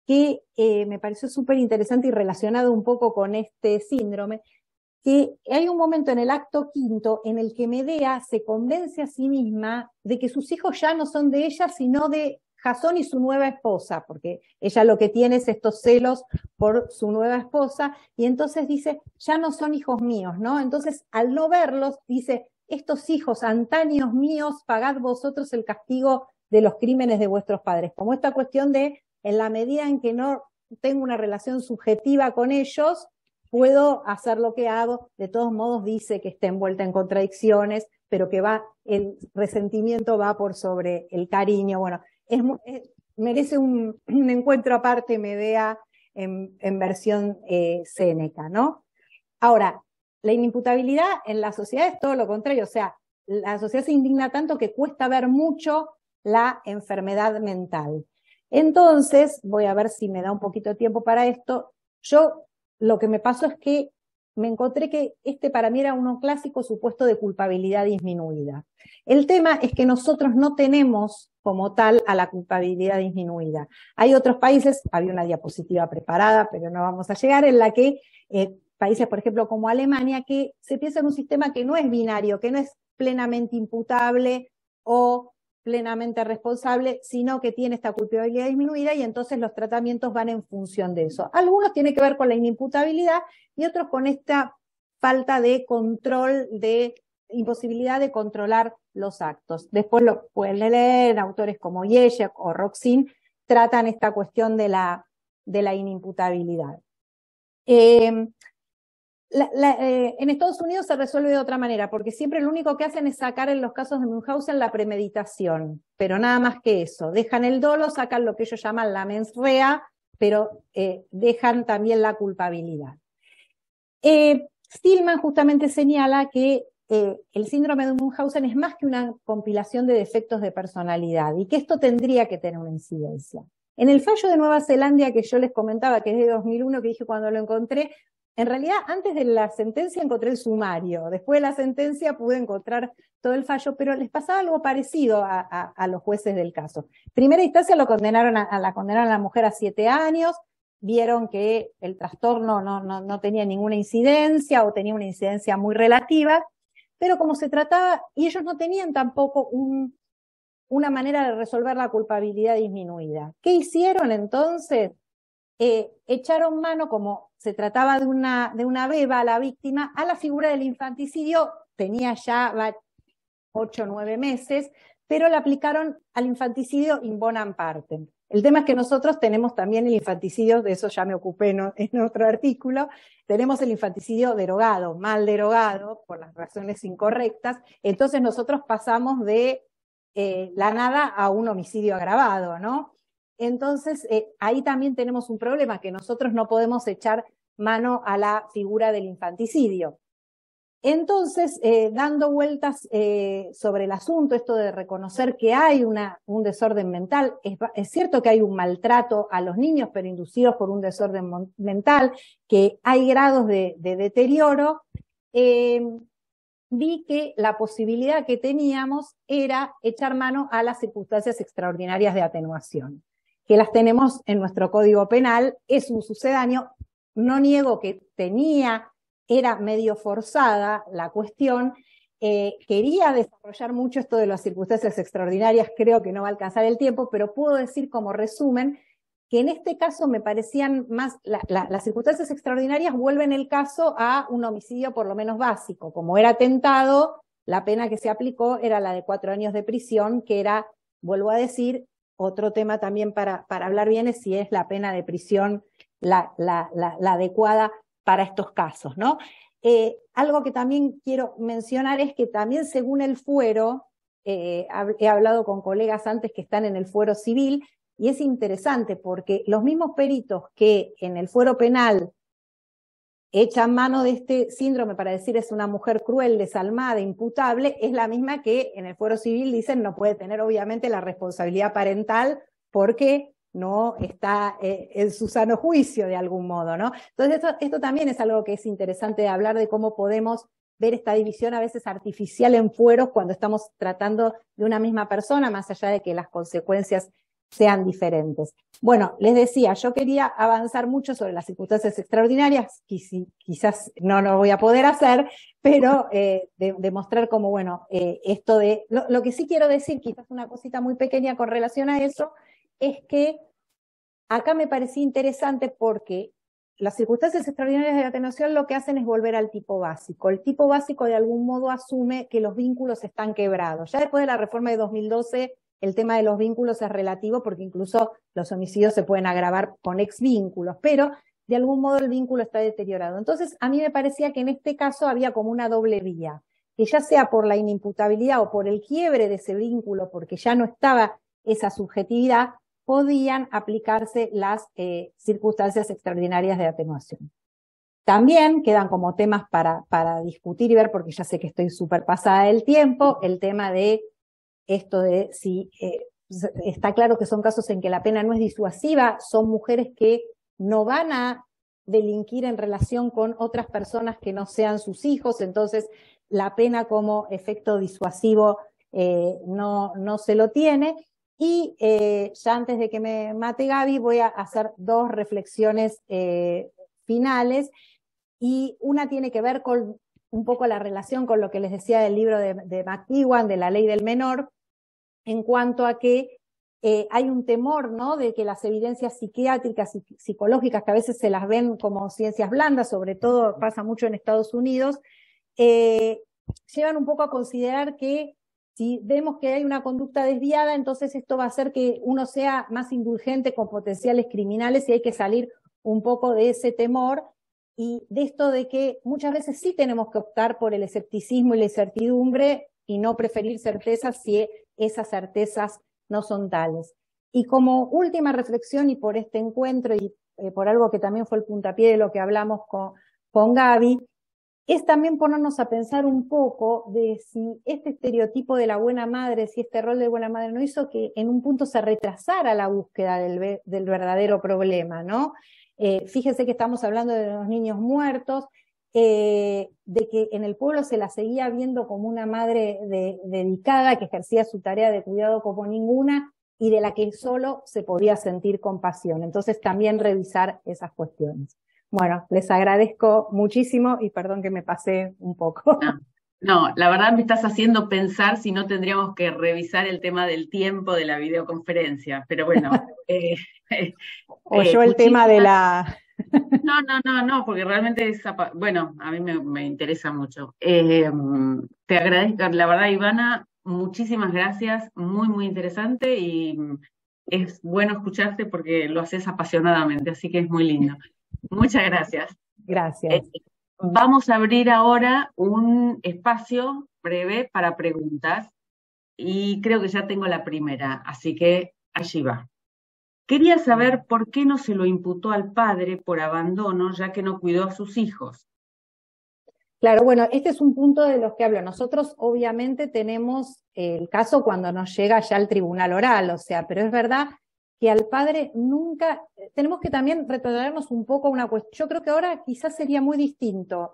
que me pareció súper interesante y relacionado un poco con este síndrome, que hay un momento en el acto quinto en el que Medea se convence a sí misma de que sus hijos ya no son de ella, sino de Jasón y su nueva esposa, porque ella lo que tiene es estos celos por su nueva esposa, y entonces dice, ya no son hijos míos, ¿no? Entonces, al no verlos, dice, estos hijos antaños míos, pagad vosotros el castigo de los crímenes de vuestros padres. Como esta cuestión de, en la medida en que no tengo una relación subjetiva con ellos, puedo hacer lo que hago, de todos modos dice que está envuelta en contradicciones, pero que el resentimiento va por sobre el cariño. Bueno, merece un encuentro aparte, Medea, en versión Séneca, ¿no? Ahora, la inimputabilidad en la sociedad es todo lo contrario, o sea, la sociedad se indigna tanto que cuesta ver mucho la enfermedad mental. Entonces, voy a ver si me da un poquito de tiempo para esto. Yo lo que me pasó es que me encontré que para mí era un clásico supuesto de culpabilidad disminuida. El tema es que nosotros no tenemos como tal a la culpabilidad disminuida. Hay otros países, había una diapositiva preparada, pero no vamos a llegar, en la que países, por ejemplo, como Alemania, que se piensa en un sistema que no es binario, que no es plenamente imputable o plenamente responsable, sino que tiene esta culpabilidad disminuida y entonces los tratamientos van en función de eso. Algunos tienen que ver con la inimputabilidad y otros con esta falta de control, de imposibilidad de controlar los actos. Después lo pueden leer, autores como Ježek o Roxin tratan esta cuestión de la inimputabilidad. En Estados Unidos se resuelve de otra manera, porque siempre lo único que hacen es sacar en los casos de Münchhausen la premeditación, pero nada más que eso. Dejan el dolo, sacan lo que ellos llaman la mens rea, pero dejan también la culpabilidad. Stillman justamente señala que el síndrome de Münchhausen es más que una compilación de defectos de personalidad y que esto tendría que tener una incidencia. En el fallo de Nueva Zelanda que yo les comentaba, que es de 2001, que dije cuando lo encontré, en realidad, antes de la sentencia encontré el sumario, después de la sentencia pude encontrar todo el fallo, pero les pasaba algo parecido a los jueces del caso. Primera instancia la condenaron a la mujer a 7 años, vieron que el trastorno no tenía ninguna incidencia o tenía una incidencia muy relativa, pero como se trataba, y ellos no tenían tampoco una manera de resolver la culpabilidad disminuida. ¿Qué hicieron entonces? Echaron mano, como se trataba de una beba, a la víctima, a la figura del infanticidio. Tenía ya 8 o 9 meses, pero la aplicaron al infanticidio in bonam partem. El tema es que nosotros tenemos también el infanticidio, de eso ya me ocupé en otro artículo, tenemos el infanticidio derogado, mal derogado, por las razones incorrectas. Entonces nosotros pasamos de la nada a un homicidio agravado, ¿no? Entonces, ahí también tenemos un problema, que nosotros no podemos echar mano a la figura del infanticidio. Entonces, dando vueltas sobre el asunto, esto de reconocer que hay un desorden mental, es cierto que hay un maltrato a los niños, pero inducidos por un desorden mental, que hay grados de deterioro, vi que la posibilidad que teníamos era echar mano a las circunstancias extraordinarias de atenuación, que las tenemos en nuestro Código Penal, es un sucedáneo. No niego que era medio forzada la cuestión, quería desarrollar mucho esto de las circunstancias extraordinarias, creo que no va a alcanzar el tiempo, pero puedo decir como resumen que en este caso me parecían más, las circunstancias extraordinarias vuelven el caso a un homicidio por lo menos básico. Como era atentado, la pena que se aplicó era la de 4 años de prisión, que era, vuelvo a decir, otro tema también para hablar bien es si es la pena de prisión la adecuada para estos casos, ¿no? Algo que también quiero mencionar es que también según el fuero, he hablado con colegas antes que están en el fuero civil, y es interesante porque los mismos peritos que en el fuero penal echan mano de este síndrome para decir es una mujer cruel, desalmada, imputable, es la misma que en el fuero civil dicen no puede tener obviamente la responsabilidad parental porque no está en su sano juicio de algún modo, ¿no? Entonces esto también es algo que es interesante de hablar de cómo podemos ver esta división a veces artificial en fueros cuando estamos tratando de una misma persona, más allá de que las consecuencias sean diferentes. Bueno, les decía, yo quería avanzar mucho sobre las circunstancias extraordinarias, quizás no lo voy a poder hacer, pero demostrar cómo, bueno, esto de... Lo que sí quiero decir, quizás una cosita muy pequeña con relación a eso, es que acá me parecía interesante porque las circunstancias extraordinarias de atenuación lo que hacen es volver al tipo básico. El tipo básico de algún modo asume que los vínculos están quebrados. Ya después de la reforma de 2012, el tema de los vínculos es relativo porque incluso los homicidios se pueden agravar con exvínculos, pero de algún modo el vínculo está deteriorado. Entonces, a mí me parecía que en este caso había como una doble vía, que ya sea por la inimputabilidad o por el quiebre de ese vínculo, porque ya no estaba esa subjetividad, podían aplicarse las circunstancias extraordinarias de atenuación. También quedan como temas para discutir y ver, porque ya sé que estoy súper pasada del tiempo, el tema de esto de si está claro que son casos en que la pena no es disuasiva, son mujeres que no van a delinquir en relación con otras personas que no sean sus hijos, entonces la pena como efecto disuasivo no se lo tiene. Y ya antes de que me mate Gaby, voy a hacer dos reflexiones finales, y una tiene que ver con un poco la relación con lo que les decía del libro de McEwan, de la ley del menor, en cuanto a que hay un temor, ¿no?, de que las evidencias psiquiátricas y psicológicas, que a veces se las ven como ciencias blandas, sobre todo pasa mucho en Estados Unidos, llevan un poco a considerar que si vemos que hay una conducta desviada, entonces esto va a hacer que uno sea más indulgente con potenciales criminales, y hay que salir un poco de ese temor y de esto de que muchas veces sí tenemos que optar por el escepticismo y la incertidumbre y no preferir certezas si esas certezas no son tales. Y como última reflexión, y por este encuentro y por algo que también fue el puntapié de lo que hablamos con Gaby, es también ponernos a pensar un poco de si este estereotipo de la buena madre, si este rol de buena madre no hizo que en un punto se retrasara la búsqueda del verdadero problema, ¿no? Fíjense que estamos hablando de los niños muertos, de que en el pueblo se la seguía viendo como una madre dedicada, que ejercía su tarea de cuidado como ninguna, y de la que solo se podía sentir compasión. Entonces también revisar esas cuestiones. Bueno, les agradezco muchísimo y perdón que me pasé un poco. No, la verdad me estás haciendo pensar si no tendríamos que revisar el tema del tiempo de la videoconferencia, pero bueno. O yo el tema de la... No, porque realmente es, bueno, a mí me interesa mucho. Te agradezco, la verdad, Ivana, muchísimas gracias, muy, muy interesante, y es bueno escucharte porque lo haces apasionadamente, así que es muy lindo. Muchas gracias. Gracias. Vamos a abrir ahora un espacio breve para preguntas, y creo que ya tengo la primera, así que allí va. Quería saber por qué no se lo imputó al padre por abandono, ya que no cuidó a sus hijos. Claro, bueno, este es un punto de los que hablo. Nosotros obviamente tenemos el caso cuando nos llega ya al tribunal oral, o sea, pero es verdad que al padre nunca, tenemos que también retrotraernos un poco a una cuestión. Yo creo que ahora quizás sería muy distinto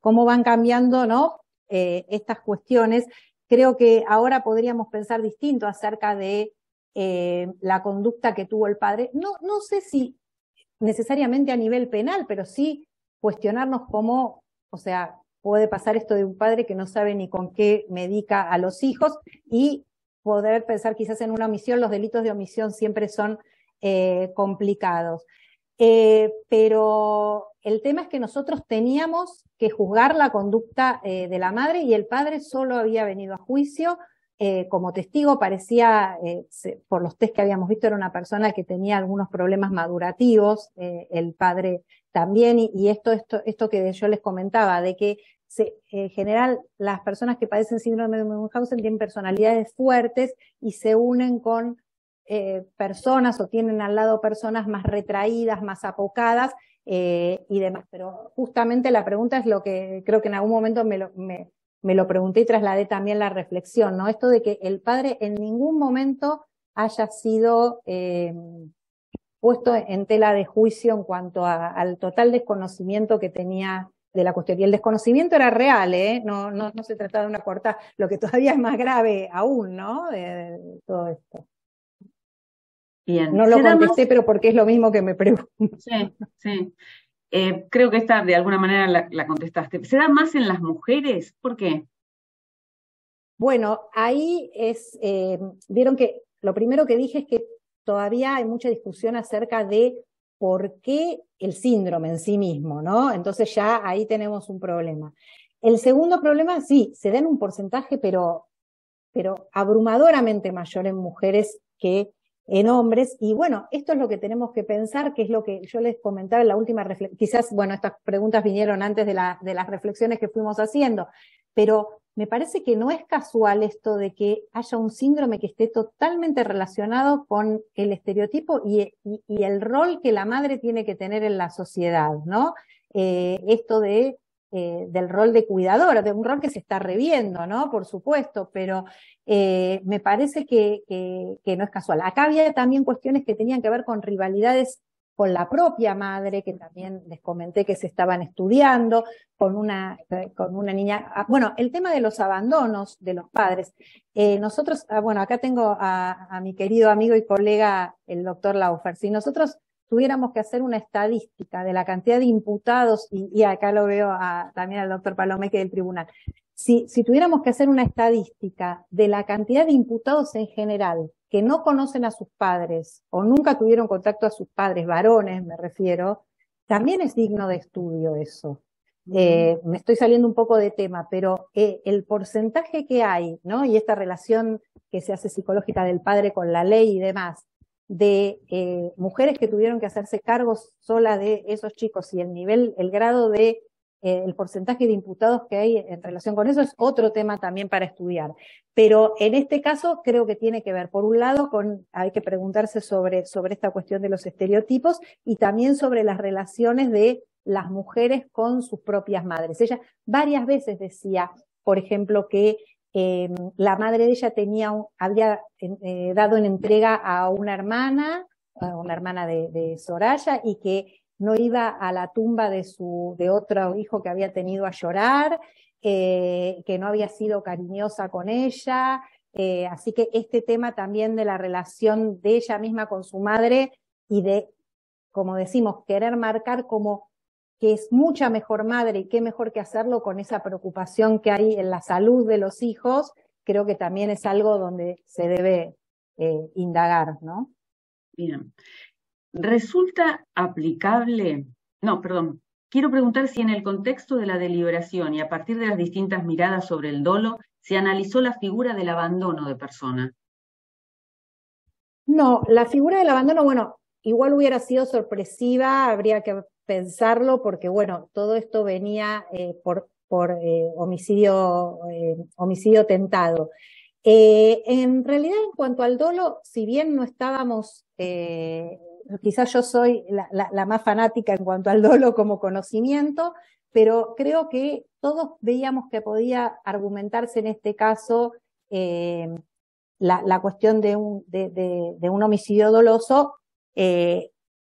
cómo van cambiando, ¿no?, estas cuestiones. Creo que ahora podríamos pensar distinto acerca de la conducta que tuvo el padre. No sé si necesariamente a nivel penal, pero sí cuestionarnos cómo, o sea, puede pasar esto de un padre que no sabe ni con qué medica a los hijos, y poder pensar quizás en una omisión. Los delitos de omisión siempre son complicados. Pero el tema es que nosotros teníamos que juzgar la conducta de la madre, y el padre solo había venido a juicio como testigo. Parecía, por los test que habíamos visto, era una persona que tenía algunos problemas madurativos, el padre también, y esto que yo les comentaba, de que en general las personas que padecen síndrome de Munchausen tienen personalidades fuertes y se unen con personas, o tienen al lado personas más retraídas, más apocadas y demás. Pero justamente la pregunta es lo que creo que en algún momento me lo pregunté y trasladé también la reflexión, ¿no? Esto de que el padre en ningún momento haya sido puesto en tela de juicio en cuanto al total desconocimiento que tenía de la cuestión. Y el desconocimiento era real, no se trataba de una coartada, lo que todavía es más grave aún, ¿no?, de todo esto. Bien. No lo contesté, pero porque es lo mismo que me pregunto. Sí. Creo que esta de alguna manera la contestaste. ¿Se da más en las mujeres? ¿Por qué? Bueno, ahí vieron que lo primero que dije es que todavía hay mucha discusión acerca de por qué el síndrome en sí mismo, ¿no? Entonces ya ahí tenemos un problema. El segundo problema, sí, se da en un porcentaje, pero abrumadoramente mayor en mujeres que en hombres. Y bueno, esto es lo que tenemos que pensar, que es lo que yo les comentaba en la última reflexión. Quizás, bueno, estas preguntas vinieron antes de las reflexiones que fuimos haciendo, pero me parece que no es casual esto de que haya un síndrome que esté totalmente relacionado con el estereotipo y el rol que la madre tiene que tener en la sociedad, ¿no? Esto del rol de cuidadora, de un rol que se está reviendo, ¿no? Por supuesto, pero me parece que no es casual. Acá había también cuestiones que tenían que ver con rivalidades con la propia madre, que también les comenté que se estaban estudiando, con una niña. Bueno, el tema de los abandonos de los padres. Nosotros, bueno, acá tengo a mi querido amigo y colega, el doctor Laufer. Si nosotros tuviéramos que hacer una estadística de la cantidad de imputados, y acá lo veo también al doctor Palomeque del tribunal, si tuviéramos que hacer una estadística de la cantidad de imputados en general que no conocen a sus padres o nunca tuvieron contacto a sus padres, varones me refiero, también es digno de estudio eso. Me estoy saliendo un poco de tema, pero el porcentaje que hay, ¿no? Y esta relación que se hace psicológica del padre con la ley y demás, de mujeres que tuvieron que hacerse cargos sola de esos chicos y el grado de el porcentaje de imputados que hay en relación con eso es otro tema también para estudiar. Pero en este caso creo que tiene que ver, por un lado, hay que preguntarse sobre esta cuestión de los estereotipos y también sobre las relaciones de las mujeres con sus propias madres. Ella varias veces decía, por ejemplo, que la madre de ella había dado en entrega a una hermana de Soraya, y que no iba a la tumba de otro hijo que había tenido a llorar, que no había sido cariñosa con ella, así que este tema también de la relación de ella misma con su madre y de, como decimos, querer marcar como que es mucha mejor madre y qué mejor que hacerlo con esa preocupación que hay en la salud de los hijos, creo que también es algo donde se debe indagar, ¿no? Bien. ¿Resulta aplicable? No, perdón. Quiero preguntar si en el contexto de la deliberación y a partir de las distintas miradas sobre el dolo, se analizó la figura del abandono de persona. No, la figura del abandono, bueno, igual hubiera sido sorpresiva, habría que pensarlo, porque bueno, todo esto venía por homicidio tentado. En realidad, en cuanto al dolo, si bien no estábamos, quizás yo soy la más fanática en cuanto al dolo como conocimiento, pero creo que todos veíamos que podía argumentarse en este caso la cuestión de un homicidio doloso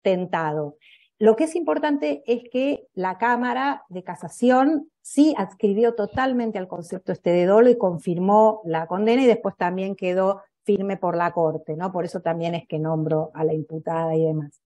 tentado. Lo que es importante es que la Cámara de Casación sí adscribió totalmente al concepto de dolo y confirmó la condena, y después también quedó firme por la Corte, ¿no? Por eso también es que nombro a la imputada y demás.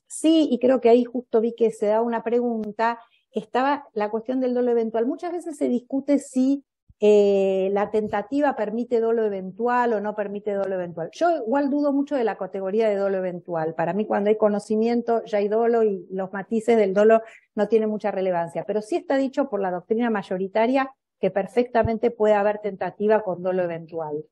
Sí, y creo que ahí justo vi que se da una pregunta, estaba la cuestión del dolo eventual. Muchas veces se discute si la tentativa permite dolo eventual o no permite dolo eventual. Yo igual dudo mucho de la categoría de dolo eventual. Para mí, cuando hay conocimiento ya hay dolo, y los matices del dolo no tienen mucha relevancia, pero sí está dicho por la doctrina mayoritaria que perfectamente puede haber tentativa con dolo eventual.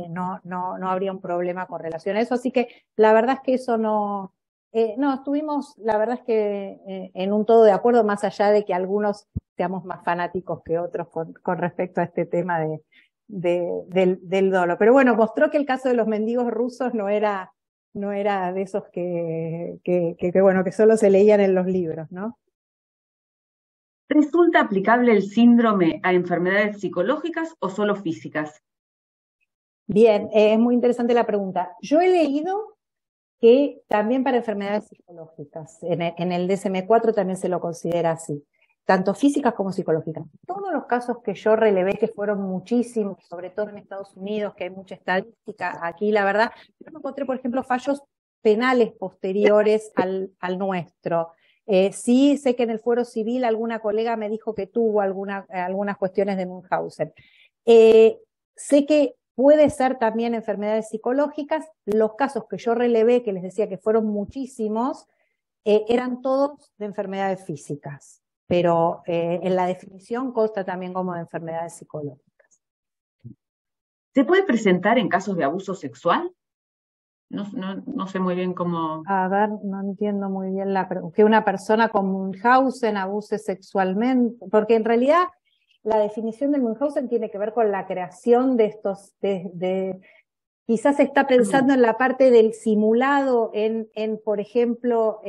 No habría un problema con relación a eso, así que la verdad es que eso no estuvimos, la verdad es que en un todo de acuerdo, más allá de que algunos seamos más fanáticos que otros con respecto a este tema del dolo. Pero bueno, mostró que el caso de los mendigos rusos no era de esos que bueno, que solo se leían en los libros, ¿no? ¿Resulta aplicable el síndrome a enfermedades psicológicas o solo físicas? Bien, es muy interesante la pregunta. Yo he leído que también para enfermedades psicológicas, en el DSM-4 también se lo considera así, tanto físicas como psicológicas. Todos los casos que yo relevé, que fueron muchísimos, sobre todo en Estados Unidos, que hay mucha estadística, aquí la verdad, yo no encontré, por ejemplo, fallos penales posteriores al nuestro. Sí sé que en el fuero civil alguna colega me dijo que tuvo algunas cuestiones de Munchausen. Sé que puede ser también enfermedades psicológicas. Los casos que yo relevé, que les decía que fueron muchísimos, eran todos de enfermedades físicas, pero en la definición consta también como de enfermedades psicológicas. ¿Se puede presentar en casos de abuso sexual? No sé muy bien cómo... A ver, no entiendo muy bien que una persona con Munchausen abuse sexualmente, porque en realidad la definición de Munchausen tiene que ver con la creación de estos, quizás se está pensando en la parte del simulado, en por ejemplo,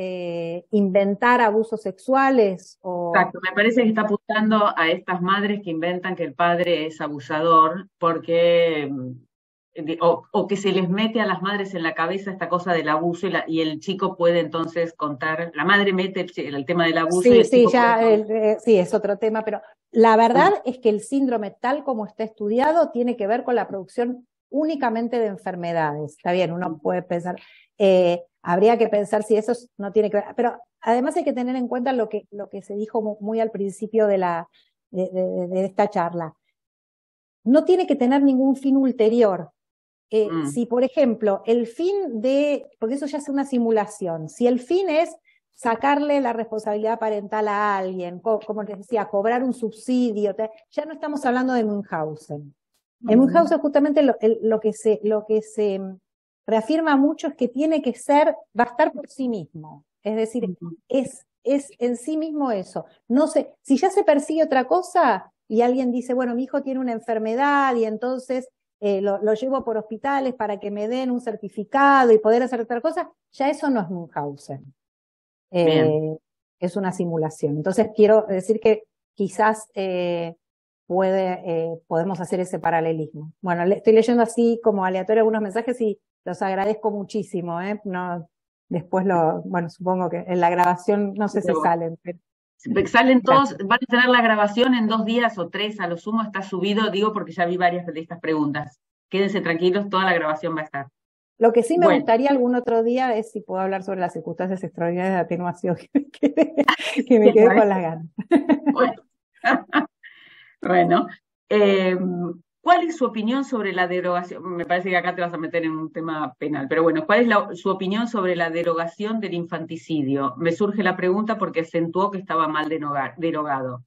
inventar abusos sexuales o... Exacto, me parece que está apuntando a estas madres que inventan que el padre es abusador porque o que se les mete a las madres en la cabeza esta cosa del abuso y el chico puede entonces contar, la madre mete el tema del abuso y Sí, el sí, chico puede contar. sí, es otro tema, pero la verdad es que el síndrome tal como está estudiado tiene que ver con la producción únicamente de enfermedades. Está bien, uno puede pensar, habría que pensar si eso no tiene que ver, pero además hay que tener en cuenta lo que se dijo muy al principio de esta charla. No tiene que tener ningún fin ulterior. Si, por ejemplo, el fin porque eso ya es una simulación, si el fin es sacarle la responsabilidad parental a alguien, como les decía, cobrar un subsidio, ya no estamos hablando de Munchausen. En Munchausen justamente lo que se reafirma mucho es que tiene que ser, bastar por sí mismo. Es decir, es en sí mismo eso. No sé, si ya se persigue otra cosa y alguien dice, bueno, mi hijo tiene una enfermedad y entonces lo llevo por hospitales para que me den un certificado y poder hacer otra cosa, ya eso no es Munchausen. Es una simulación. Entonces quiero decir que quizás podemos hacer ese paralelismo. Bueno, estoy leyendo así como aleatorio algunos mensajes y los agradezco muchísimo. No, después bueno, supongo que en la grabación no sé si salen, pero... Salen todos, van a tener la grabación en 2 días o 3, a lo sumo está subido, digo porque ya vi varias de estas preguntas. Quédense tranquilos, toda la grabación va a estar. Lo que sí me gustaría algún otro día es si puedo hablar sobre las circunstancias extraordinarias de atenuación, que me quedé con las ganas. Bueno, ¿cuál es su opinión sobre la derogación? Me parece que acá te vas a meter en un tema penal, pero bueno, ¿cuál es su opinión sobre la derogación del infanticidio? Me surge la pregunta porque acentuó que estaba mal derogado.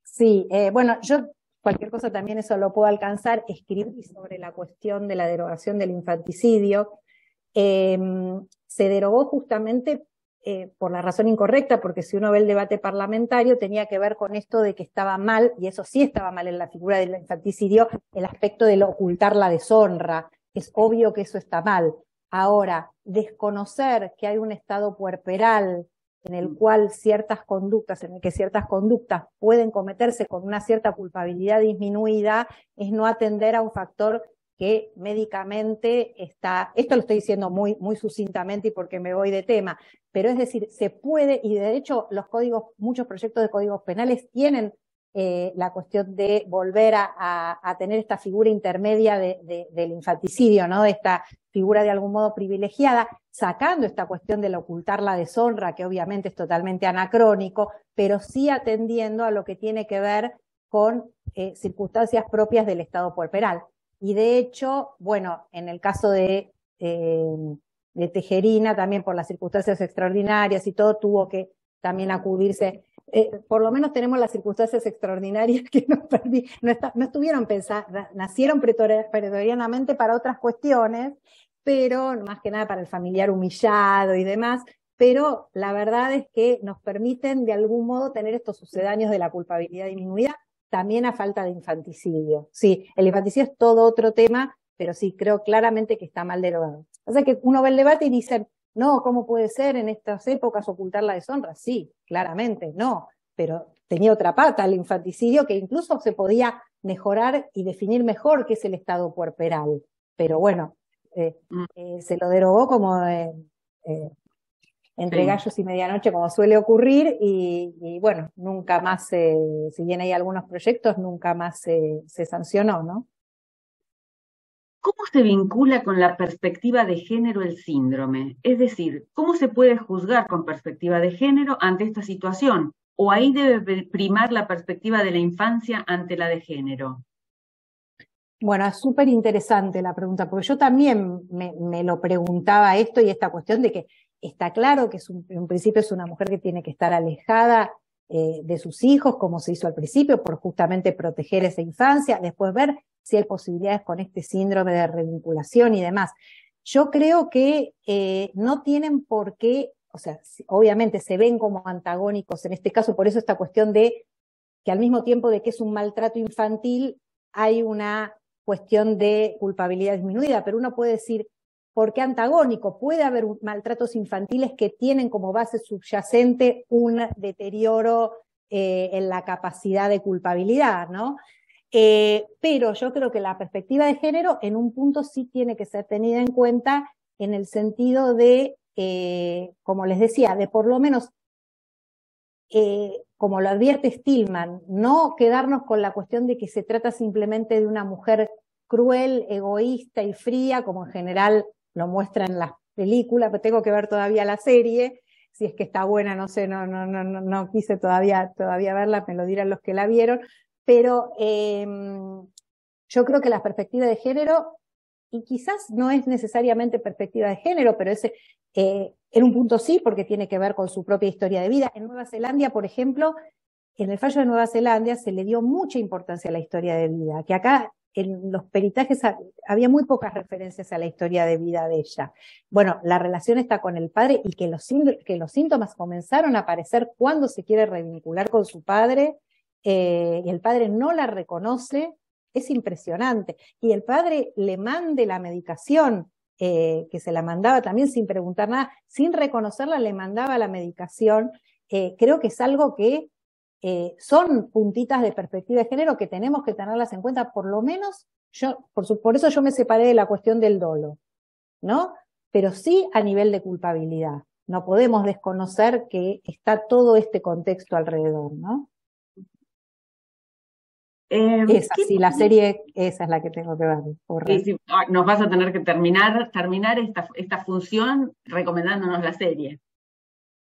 Sí, bueno, yo cualquier cosa también eso lo puedo alcanzar, escribir sobre la cuestión de la derogación del infanticidio. Se derogó justamente por la razón incorrecta, porque si uno ve el debate parlamentario tenía que ver con esto de que estaba mal, y eso sí estaba mal en la figura del infanticidio, el aspecto de ocultar la deshonra. Es obvio que eso está mal. Ahora, desconocer que hay un estado puerperal en el cual ciertas conductas pueden cometerse con una cierta culpabilidad disminuida, es no atender a un factor que médicamente esto lo estoy diciendo muy, muy sucintamente y porque me voy de tema, pero es decir, se puede, y de hecho muchos proyectos de códigos penales tienen la cuestión de volver a tener esta figura intermedia del infanticidio, ¿no? De esta figura de algún modo privilegiada, sacando esta cuestión del ocultar la deshonra, que obviamente es totalmente anacrónico, pero sí atendiendo a lo que tiene que ver con circunstancias propias del estado puerperal. Y de hecho, bueno, en el caso de Tejerina, también por las circunstancias extraordinarias y todo, tuvo que también acudirse. Por lo menos tenemos las circunstancias extraordinarias que no estuvieron pensadas, nacieron pretorianamente para otras cuestiones, pero más que nada para el familiar humillado y demás, pero la verdad es que nos permiten de algún modo tener estos sucedáneos de la culpabilidad disminuida, también a falta de infanticidio. Sí, el infanticidio es todo otro tema, pero sí, creo claramente que está mal derogado. O sea que uno ve el debate y dice, no, ¿cómo puede ser en estas épocas ocultar la deshonra? Sí, claramente, no, pero tenía otra pata el infanticidio que incluso se podía mejorar y definir mejor qué es el estado puerperal. Pero bueno, se lo derogó como entre gallos y medianoche, como suele ocurrir, y bueno, nunca más, si bien hay algunos proyectos, nunca más se sancionó, ¿no? ¿Cómo se vincula con la perspectiva de género el síndrome? Es decir, ¿cómo se puede juzgar con perspectiva de género ante esta situación? ¿O ahí debe primar la perspectiva de la infancia ante la de género? Bueno, es súper interesante la pregunta, porque yo también me lo preguntaba esto y esta cuestión de que está claro que en principio es una mujer que tiene que estar alejada de sus hijos, como se hizo al principio, por justamente proteger esa infancia, después ver si hay posibilidades con este síndrome de revinculación y demás. yo creo que no tienen por qué, o sea, obviamente se ven como antagónicos en este caso, por eso esta cuestión de que al mismo tiempo de que es un maltrato infantil, hay una cuestión de culpabilidad disminuida, pero uno puede decir, ¿por qué antagónico? Puede haber maltratos infantiles que tienen como base subyacente un deterioro en la capacidad de culpabilidad, ¿no? Pero yo creo que la perspectiva de género en un punto sí tiene que ser tenida en cuenta en el sentido de, como les decía, de por lo menos, como lo advierte Stillman, no quedarnos con la cuestión de que se trata simplemente de una mujer cruel, egoísta y fría, como en general lo muestra en las películas, pero tengo que ver todavía la serie, si es que está buena, no sé, no quise todavía verla, me lo dirán los que la vieron, pero yo creo que la perspectiva de género, y quizás no es necesariamente perspectiva de género, pero es en un punto sí, porque tiene que ver con su propia historia de vida. En Nueva Zelanda, por ejemplo, en el fallo de Nueva Zelanda se le dio mucha importancia a la historia de vida, que acá en los peritajes había muy pocas referencias a la historia de vida de ella. Bueno, la relación está con el padre y que los síntomas comenzaron a aparecer cuando se quiere revincular con su padre, y el padre no la reconoce, es impresionante. Y el padre le mande la medicación, que se la mandaba también sin preguntar nada, sin reconocerla, le mandaba la medicación. Creo que es algo que son puntitas de perspectiva de género que tenemos que tenerlas en cuenta, por lo menos por eso yo me separé de la cuestión del dolo, ¿no? Pero sí a nivel de culpabilidad. No podemos desconocer que está todo este contexto alrededor, ¿no? Sí, la serie, esa es la que tengo que ver. Sí, nos vas a tener que terminar esta función recomendándonos la serie.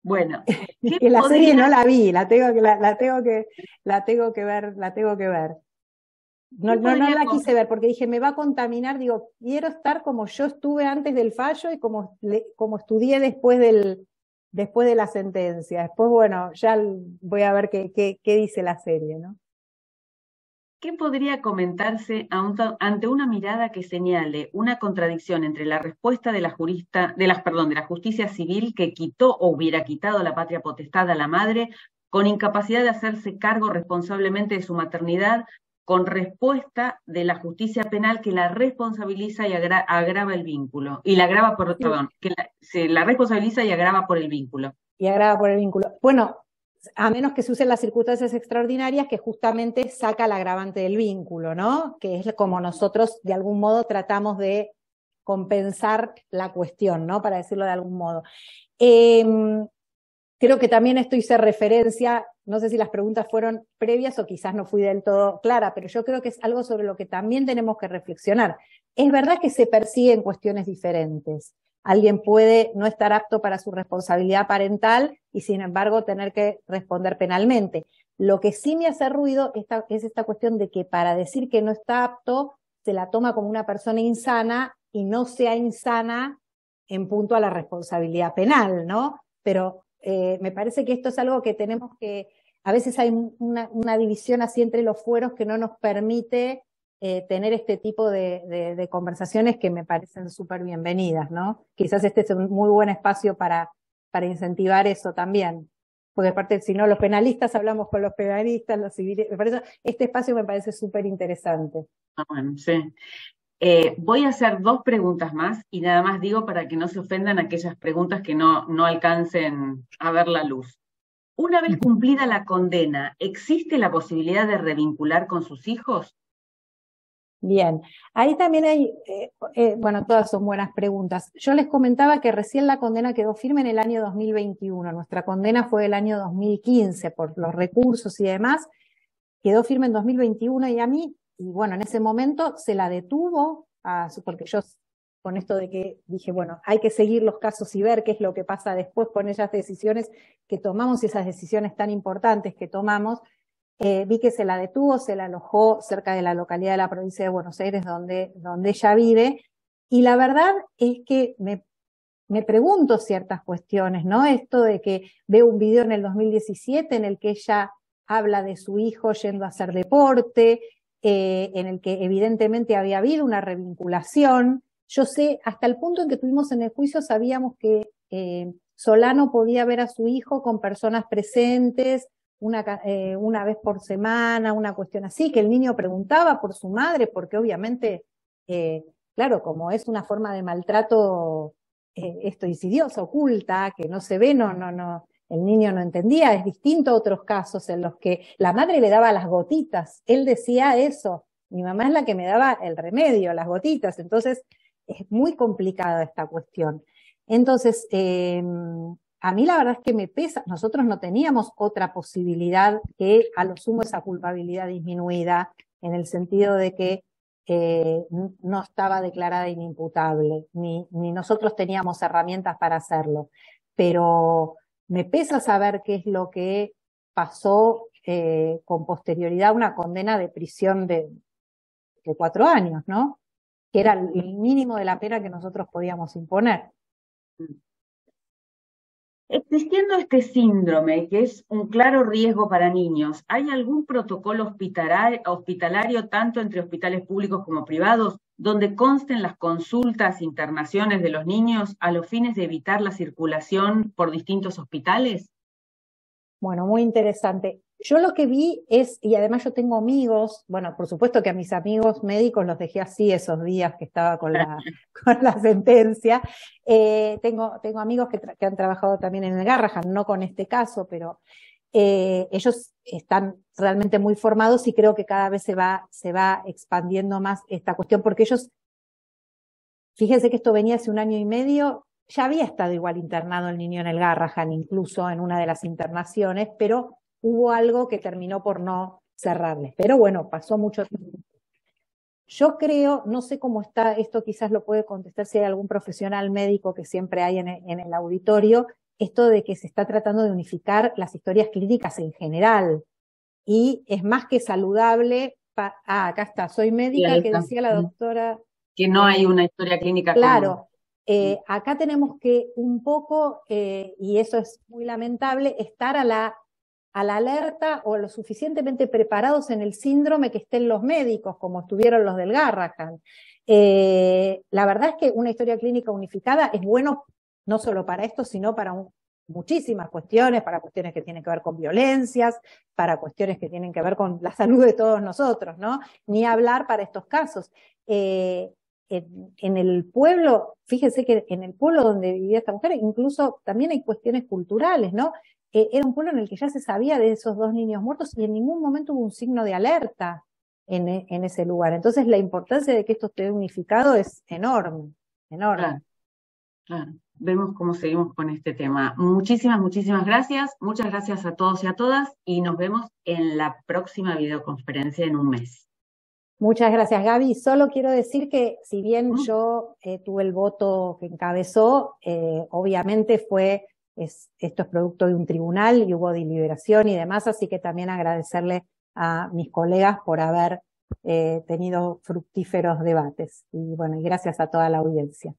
Bueno, que la serie no la vi, la tengo que ver. No la quise ver porque dije, me va a contaminar, digo, quiero estar como yo estuve antes del fallo y como estudié después de la sentencia. Después, bueno, ya voy a ver qué dice la serie, ¿no? ¿Qué podría comentarse ante una mirada que señale una contradicción entre la respuesta de la justicia civil que quitó o hubiera quitado la patria potestad a la madre con incapacidad de hacerse cargo responsablemente de su maternidad, con respuesta de la justicia penal que la responsabiliza y agrava el vínculo? Y la agrava por, perdón, que se la responsabiliza y agrava por el vínculo. Y agrava por el vínculo. Bueno, a menos que se usen las circunstancias extraordinarias que justamente saca el agravante del vínculo, ¿no? Que es como nosotros de algún modo tratamos de compensar la cuestión, ¿no? Para decirlo de algún modo. Creo que también esto hice referencia, no sé si las preguntas fueron previas o quizás no fui del todo clara, pero yo creo que es algo sobre lo que también tenemos que reflexionar. Es verdad que se persiguen cuestiones diferentes. Alguien puede no estar apto para su responsabilidad parental y sin embargo tener que responder penalmente. Lo que sí me hace ruido es esta cuestión de que para decir que no está apto se la toma como una persona insana y no sea insana en punto a la responsabilidad penal, ¿no? Pero me parece que esto es algo que tenemos que, a veces hay una división así entre los fueros que no nos permite tener este tipo de conversaciones que me parecen súper bienvenidas, ¿no? Quizás este es un muy buen espacio para incentivar eso también. Porque aparte, si no, los penalistas hablamos con los penalistas, los civiles, por eso este espacio me parece súper interesante. Bueno, sí. Voy a hacer 2 preguntas más y nada más digo para que no se ofendan aquellas preguntas que no alcancen a ver la luz. Una vez cumplida la condena, ¿existe la posibilidad de revincular con sus hijos? Bien, ahí también hay, bueno, todas son buenas preguntas. Yo les comentaba que recién la condena quedó firme en el año 2021. Nuestra condena fue el año 2015 por los recursos y demás. Quedó firme en 2021 y a mí, y bueno, en ese momento se la detuvo, porque yo con esto de que dije, bueno, hay que seguir los casos y ver qué es lo que pasa después con esas decisiones que tomamos y esas decisiones tan importantes que tomamos. Vi que se la detuvo, se la alojó cerca de la localidad de la provincia de Buenos Aires donde ella vive, y la verdad es que me pregunto ciertas cuestiones, ¿no? Esto de que veo un video en el 2017 en el que ella habla de su hijo yendo a hacer deporte, en el que evidentemente había habido una revinculación, Yo sé, hasta el punto en que tuvimos en el juicio, sabíamos que Solano podía ver a su hijo con personas presentes, una vez por semana, una cuestión así, que el niño preguntaba por su madre, porque obviamente, claro, como es una forma de maltrato insidiosa, oculta, que no se ve, el niño no entendía. Es distinto a otros casos en los que la madre le daba las gotitas, él decía eso, mi mamá es la que me daba el remedio, las gotitas, entonces es muy complicada esta cuestión. Entonces, a mí la verdad es que me pesa, nosotros no teníamos otra posibilidad que a lo sumo esa culpabilidad disminuida, en el sentido de que no estaba declarada inimputable, ni nosotros teníamos herramientas para hacerlo, pero me pesa saber qué es lo que pasó con posterioridad, una condena de prisión de 4 años, ¿no? Que era el mínimo de la pena que nosotros podíamos imponer. Existiendo este síndrome, que es un claro riesgo para niños, ¿hay algún protocolo hospitalario, tanto entre hospitales públicos como privados, donde consten las consultas, internaciones de los niños a los fines de evitar la circulación por distintos hospitales? Bueno, muy interesante. Yo lo que vi es, y además yo tengo amigos, bueno, por supuesto que a mis amigos médicos los dejé así esos días que estaba con la sentencia. Tengo amigos que han trabajado también en el Garrahan, no con este caso, pero ellos están realmente muy formados y creo que cada vez se va expandiendo más esta cuestión, porque ellos, fíjense que esto venía hace 1 año y medio, ya había estado igual internado el niño en el Garrahan, incluso en una de las internaciones, pero hubo algo que terminó por no cerrarles. Pero bueno, pasó mucho tiempo. Yo creo, no sé cómo está, esto quizás lo puede contestar si hay algún profesional médico que siempre hay en el auditorio, esto de que se está tratando de unificar las historias clínicas en general. Y es más que saludable, acá está, soy médica, que decía la doctora. Que no hay una historia clínica. Claro. Acá tenemos que un poco, y eso es muy lamentable, estar a la alerta o lo suficientemente preparados en el síndrome que estén los médicos, como estuvieron los del Garrahan. La verdad es que una historia clínica unificada es bueno no solo para esto, sino para muchísimas cuestiones, para cuestiones que tienen que ver con violencias, para cuestiones que tienen que ver con la salud de todos nosotros, ¿no? Ni hablar para estos casos. En el pueblo, fíjense que en el pueblo donde vivía esta mujer, incluso también hay cuestiones culturales, ¿no? Era un pueblo en el que ya se sabía de esos 2 niños muertos y en ningún momento hubo un signo de alerta en ese lugar. Entonces la importancia de que esto esté unificado es enorme, enorme. Claro. Vemos cómo seguimos con este tema. Muchísimas gracias. Muchas gracias a todos y a todas y nos vemos en la próxima videoconferencia en un mes. Muchas gracias, Gaby. Solo quiero decir que si bien yo tuve el voto que encabezó, obviamente esto es producto de un tribunal y hubo deliberación y demás, así que también agradecerle a mis colegas por haber tenido fructíferos debates. Y bueno, y gracias a toda la audiencia.